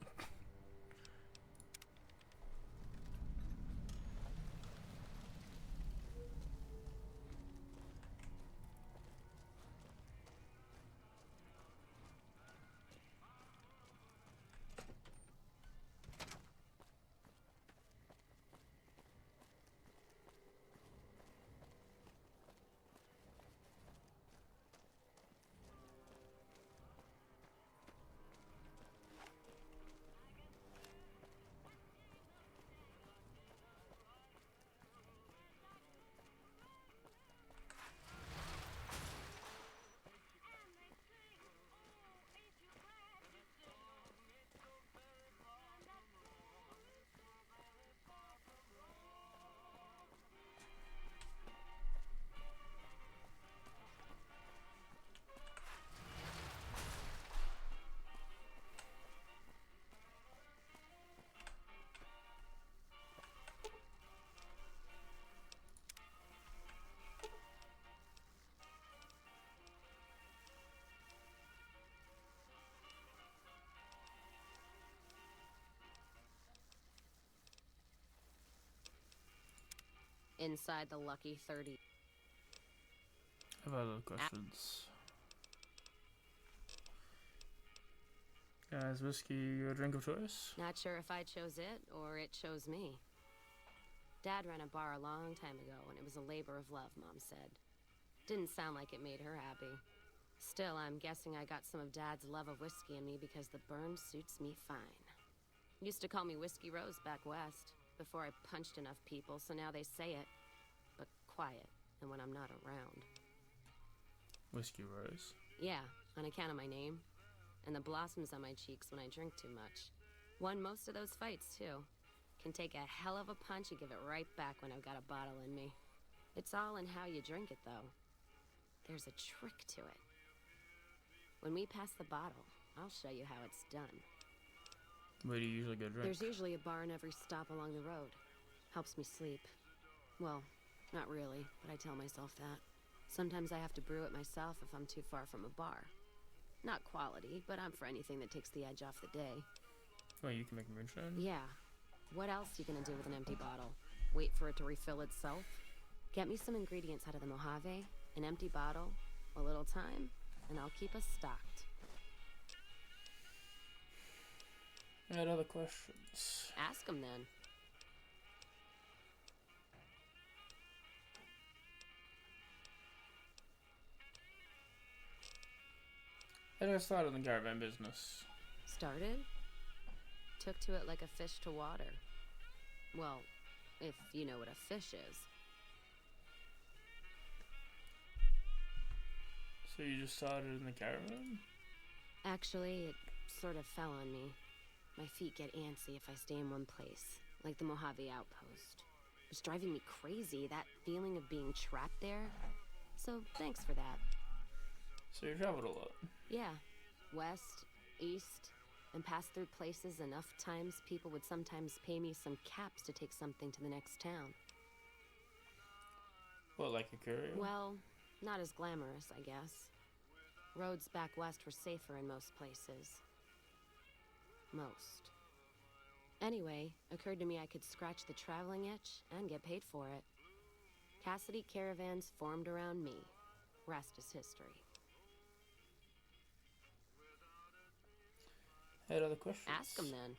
Inside the lucky 30.
Have other questions? Guys, whiskey your drink of choice?
Not sure if I chose it or it chose me. Dad ran a bar a long time ago and it was a labor of love, Mom said. Didn't sound like it made her happy. Still, I'm guessing I got some of Dad's love of whiskey in me because the burn suits me fine. Used to call me Whiskey Rose back west, before I punched enough people, so now they say it. But quiet, and when I'm not around.
Whiskey Rose?
Yeah, on account of my name. And the blossoms on my cheeks when I drink too much. Won most of those fights, too. Can take a hell of a punch and give it right back when I've got a bottle in me. It's all in how you drink it, though. There's a trick to it. When we pass the bottle, I'll show you how it's done.
Where do you usually go drink?
There's usually a bar in every stop along the road. Helps me sleep. Well, not really, but I tell myself that. Sometimes I have to brew it myself if I'm too far from a bar. Not quality, but I'm for anything that takes the edge off the day.
Oh, you can make moonshine?
Yeah. What else are you gonna do with an empty bottle? Wait for it to refill itself? Get me some ingredients out of the Mojave, an empty bottle, a little time, and I'll keep us stocked.
I had other questions.
Ask them then.
I just started in the caravan business.
Started? Took to it like a fish to water. Well, if you know what a fish is.
So you just started in the caravan?
Actually, it sort of fell on me. My feet get antsy if I stay in one place, like the Mojave outpost. It's driving me crazy, that feeling of being trapped there. So, thanks for that.
So you traveled a lot?
Yeah. West, east, and passed through places enough times people would sometimes pay me some caps to take something to the next town.
What, like a courier?
Well, not as glamorous, I guess. Roads back west were safer in most places. Most. Anyway, occurred to me I could scratch the traveling itch and get paid for it. Cassidy caravans formed around me. Rest is history.
I had other questions.
Ask them then.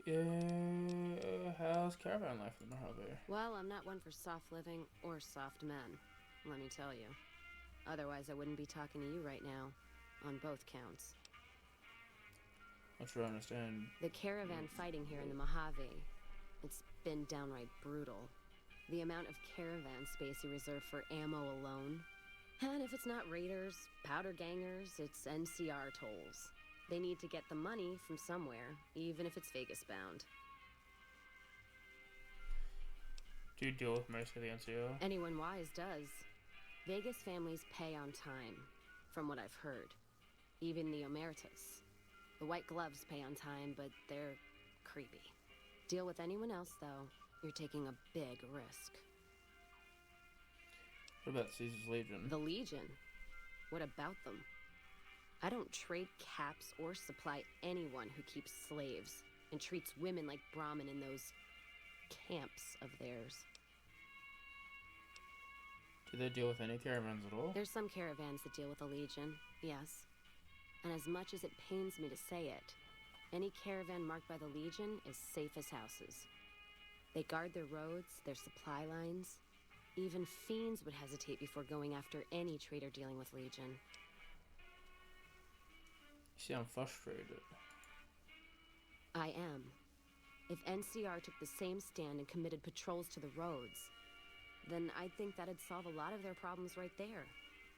Yeah, how's caravan life in Mojave?
Well, I'm not one for soft living or soft men, let me tell you. Otherwise, I wouldn't be talking to you right now, on both counts.
I'm sure I understand.
The caravan fighting here in the Mojave, it's been downright brutal. The amount of caravan space you reserve for ammo alone. And if it's not raiders, powder gangers, it's NCR tolls. They need to get the money from somewhere, even if it's Vegas bound.
Do you deal with most of the NCO?
Anyone wise does. Vegas families pay on time, from what I've heard. Even the Emeritus. The white gloves pay on time, but they're creepy. Deal with anyone else, though, you're taking a big risk.
What about Caesar's Legion?
The Legion? What about them? I don't trade caps or supply anyone who keeps slaves and treats women like Brahmin in those camps of theirs.
Do they deal with any caravans at all?
There's some caravans that deal with the Legion, yes. And as much as it pains me to say it, any caravan marked by the Legion is safe as houses. They guard their roads, their supply lines. Even fiends would hesitate before going after any trader dealing with Legion.
You sound frustrated.
I am. If NCR took the same stand and committed patrols to the roads, then I'd think that'd solve a lot of their problems right there.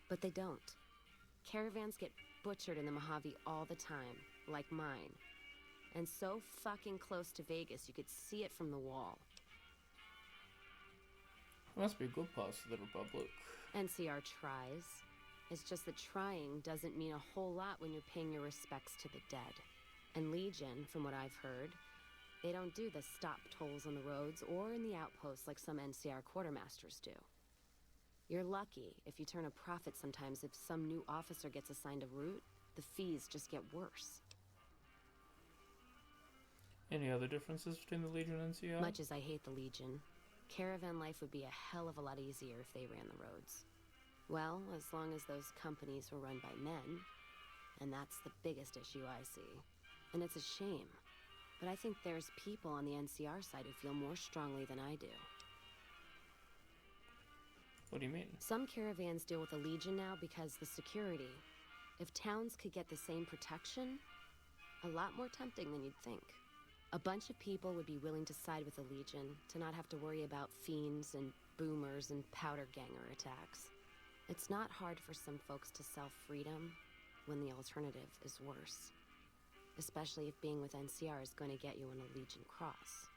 But they don't. Caravans get butchered in the Mojave all the time, like mine. And so fucking close to Vegas, you could see it from the wall.
There must be good parts of the Republic.
NCR tries. It's just that trying doesn't mean a whole lot when you're paying your respects to the dead. And Legion, from what I've heard, they don't do the stop tolls on the roads or in the outposts like some NCR quartermasters do. You're lucky if you turn a profit sometimes if some new officer gets assigned a route, the fees just get worse.
Any other differences between the Legion and NCR?
Much as I hate the Legion, caravan life would be a hell of a lot easier if they ran the roads. Well, as long as those companies were run by men, and that's the biggest issue I see. And it's a shame, but I think there's people on the NCR side who feel more strongly than I do.
What do you mean?
Some caravans deal with the Legion now because the security. If towns could get the same protection, a lot more tempting than you'd think. A bunch of people would be willing to side with the Legion to not have to worry about fiends and boomers and powder ganger attacks. It's not hard for some folks to sell freedom when the alternative is worse. Especially if being with NCR is going to get you on a Legion cross.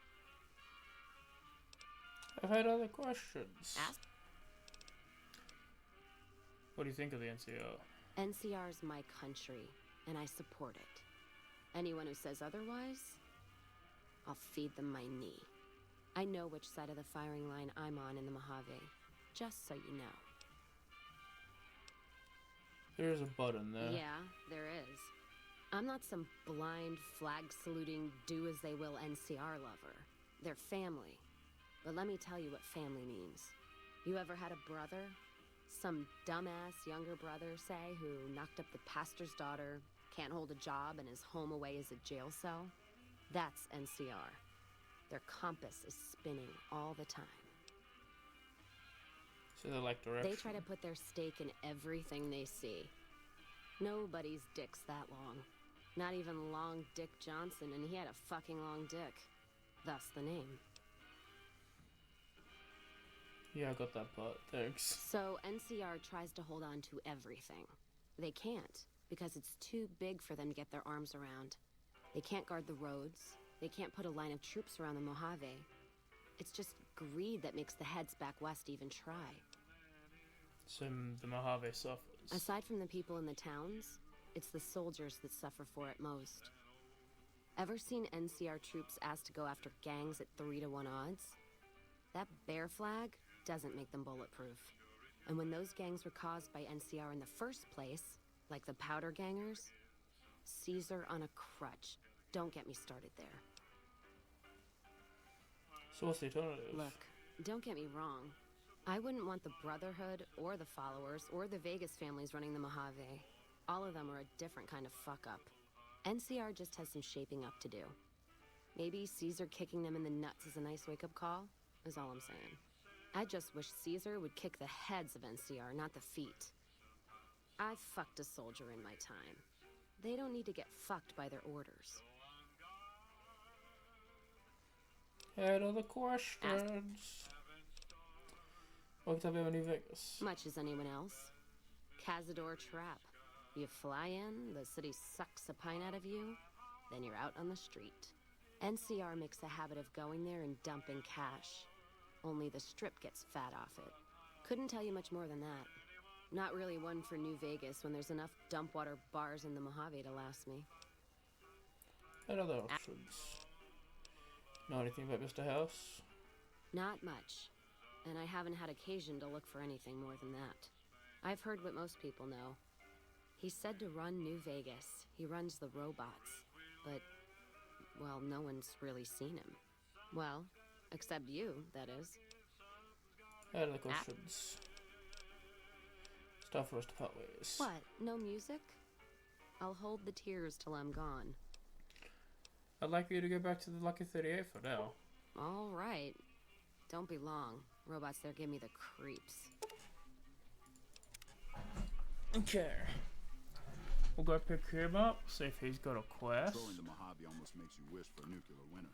I've had other questions.
Ask.
What do you think of the NCO?
NCR's my country, and I support it. Anyone who says otherwise, I'll feed them my knee. I know which side of the firing line I'm on in the Mojave, just so you know.
There's a button there.
Yeah, there is. I'm not some blind, flag-saluting, do-as-they-will NCR lover. They're family. But let me tell you what family means. You ever had a brother? Some dumbass younger brother, say, who knocked up the pastor's daughter, can't hold a job, and is home away as a jail cell? That's NCR. Their compass is spinning all the time.
So they like direction.
They try to put their stake in everything they see. Nobody's dick's that long. Not even Long Dick Johnson, and he had a fucking long dick. Thus the name.
Yeah, I got that part. Thanks.
So NCR tries to hold on to everything. They can't, because it's too big for them to get their arms around. They can't guard the roads. They can't put a line of troops around the Mojave. It's just greed that makes the heads back west even try.
So the Mojave suffers.
Aside from the people in the towns, it's the soldiers that suffer for it most. Ever seen NCR troops asked to go after gangs at 3-to-1 odds? That bear flag doesn't make them bulletproof. And when those gangs were caused by NCR in the first place, like the powder gangers, Caesar on a crutch. Don't get me started there.
So what's the alternative?
Look, don't get me wrong. I wouldn't want the Brotherhood, or the Followers, or the Vegas families running the Mojave. All of them are a different kind of fuck-up. NCR just has some shaping up to do. Maybe Caesar kicking them in the nuts is a nice wake-up call, is all I'm saying. I just wish Caesar would kick the heads of NCR, not the feet. I've fucked a soldier in my time. They don't need to get fucked by their orders.
Head of the questions. What can I be in New Vegas?
Much as anyone else. Cazador Trap. You fly in, the city sucks a pint out of you, then you're out on the street. NCR makes a habit of going there and dumping cash. Only the strip gets fat off it. Couldn't tell you much more than that. Not really one for New Vegas when there's enough dump water bars in the Mojave to last me.
What other options? Know anything about Mr. House?
Not much. And I haven't had occasion to look for anything more than that. I've heard what most people know. He's said to run New Vegas. He runs the robots. But, well, no one's really seen him. Well, except you, that is.
Head of the questions. Stuff for us to part ways.
What? No music? I'll hold the tears till I'm gone.
I'd like you to go back to the Lucky 38 for now.
All right. Don't be long. Robots there give me the creeps.
Okay. We'll go pick him up, see if he's got a quest.
Controlling the Mojave almost makes you wish for a nuclear winter.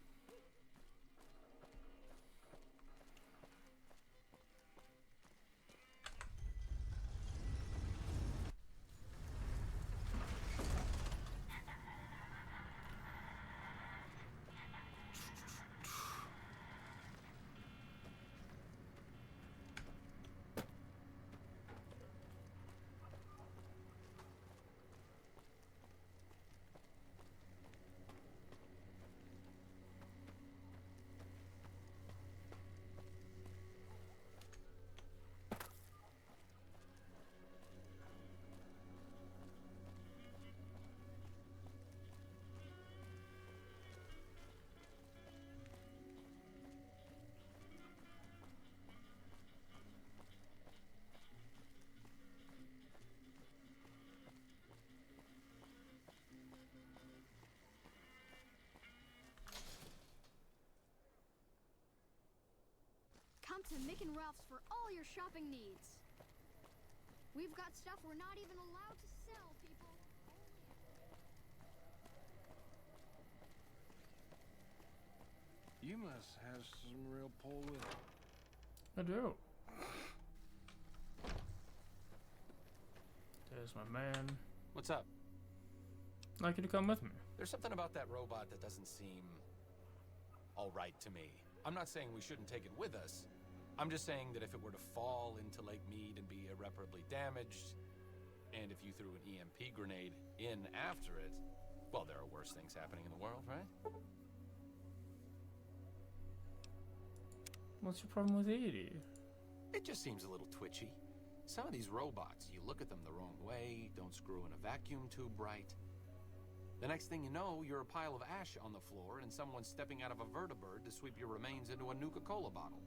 Come to Mick and Ralph's for all your shopping needs. We've got stuff we're not even allowed to sell, people.
You must have some real pull with it.
I do. There's my man.
What's up?
I'd like you to come with me.
There's something about that robot that doesn't seem all right to me. I'm not saying we shouldn't take it with us. I'm just saying that if it were to fall into Lake Mead and be irreparably damaged, and if if you threw an EMP grenade in after it, well, there are worse things happening in the world, right?
What's your problem with Edie?
It just seems a little twitchy. Some of these robots, you look at them the wrong way, don't screw in a vacuum tube right. The next thing you know, you're a pile of ash on the floor and someone's stepping out of a vertibird to sweep your remains into a Nuka-Cola bottle.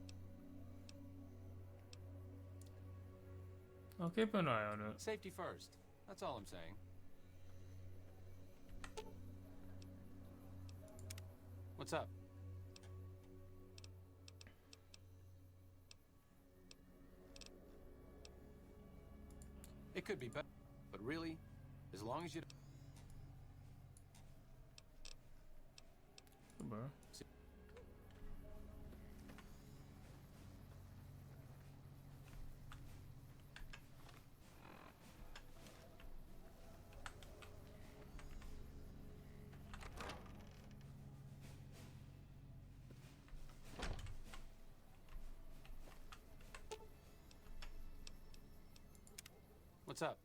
I'll keep an eye on it.
Safety first. That's all I'm saying. What's up? It could be better, but really, as long as you...
Bro.
What's up?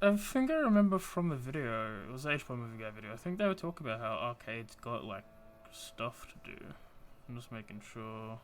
I think I remember from the video, it was the H-Bomb Movie Guy video, I think they were talking about how arcades got, like, stuff to do. I'm just making sure.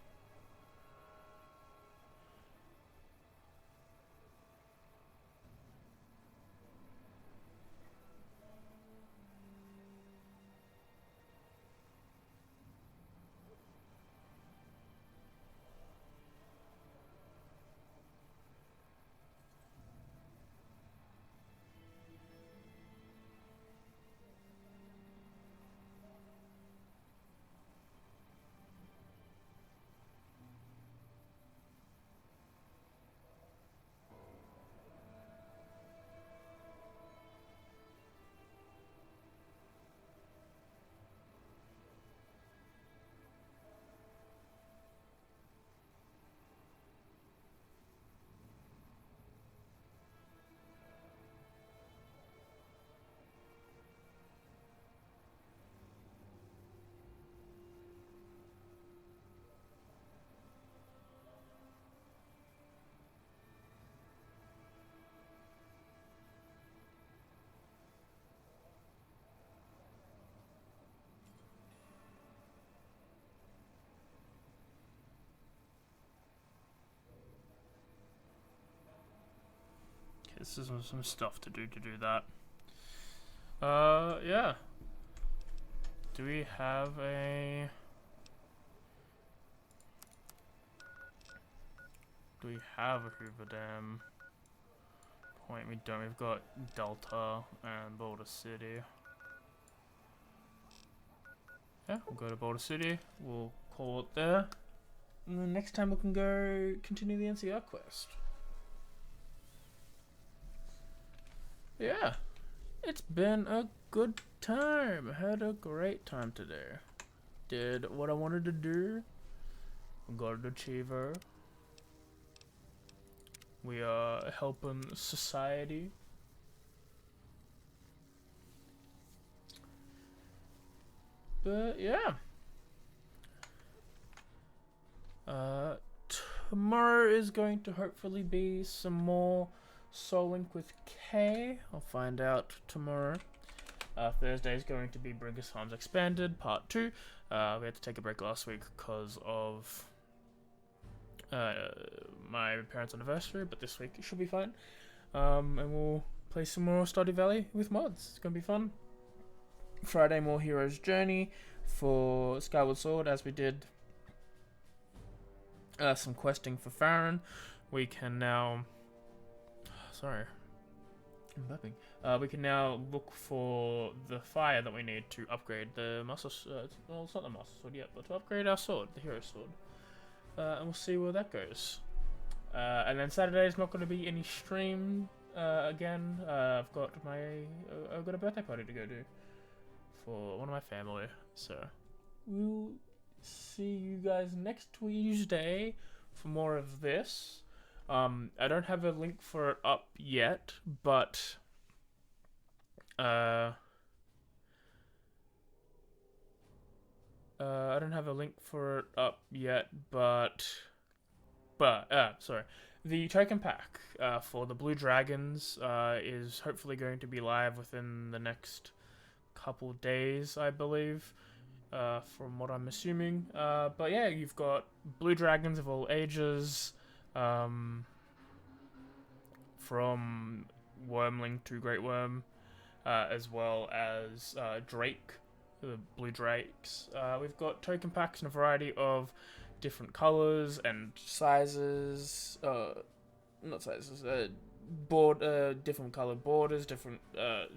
This is some stuff to do that. Yeah. Do we have a... Do we have a Hoover Dam point? We don't. We've got Delta and Boulder City. Yeah, we'll go to Boulder City. We'll call it there. And then next time we can go continue the NCR quest. Yeah, it's been a good time. I had a great time today. Did what I wanted to do. Got an achiever. We are helping society. But yeah. Tomorrow is going to hopefully be some more Soul Link with K. I'll find out tomorrow. Thursday is going to be Bringus Farms Expanded Part 2. We had to take a break last week because of my parents' anniversary, but this week it should be fine. And we'll play some more Stardew Valley with mods. It's going to be fun. Friday, more Hero's Journey for Skyward Sword, as we did some questing for Farron. We can now... Sorry, I'm burping. We can now look for the fire that we need to upgrade the master. Well, it's not the master sword yet, but to upgrade our sword, the hero sword. And we'll see where that goes. And then Saturday is not going to be any stream again. I've got a birthday party to go to for one of my family. So we'll see you guys next Tuesday for more of this. I don't have a link for it up yet, but I don't have a link for it up yet, but sorry. The token pack for the Blue Dragons is hopefully going to be live within the next couple days, I believe, from what I'm assuming. But yeah, you've got Blue Dragons of all ages, from Wormling to Great Worm, as well as Drake, the Blue Drakes. We've got token packs in a variety of different colors and sizes, not sizes, different colored borders, different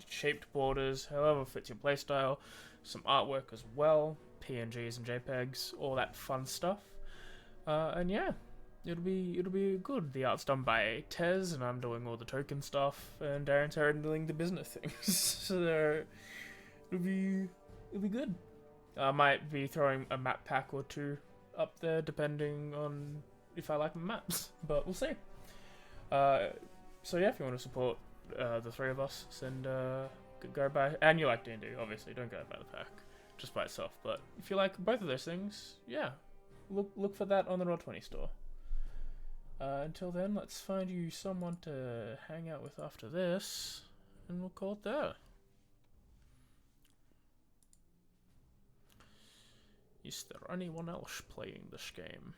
shaped borders, however fits your playstyle. Some artwork as well, PNGs and JPEGs, all that fun stuff. And yeah, it'll be good. The art's done by Tez, and I'm doing all the token stuff, and Darren's handling the business things. So it'll be good. I might be throwing a map pack or two up there, depending on if I like my maps, but we'll see. So yeah, if you want to support the three of us, send go buy, and you like D&D, obviously, don't go buy the pack just by itself. But if you like both of those things, yeah, look for that on the Roll20 store. Until then, let's find you someone to hang out with after this, and we'll call it there. Is there anyone else playing this game?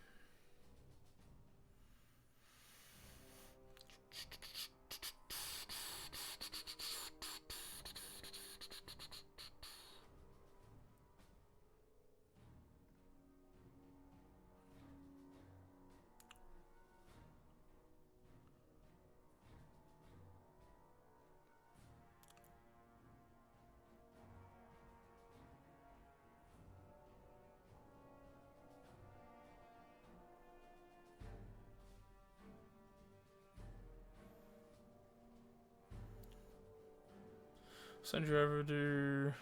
Send you over to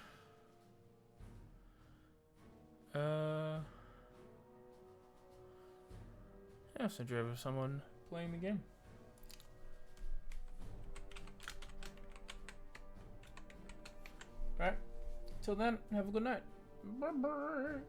yeah, send you over to someone playing the game. Alright, till then, have a good night. Bye bye.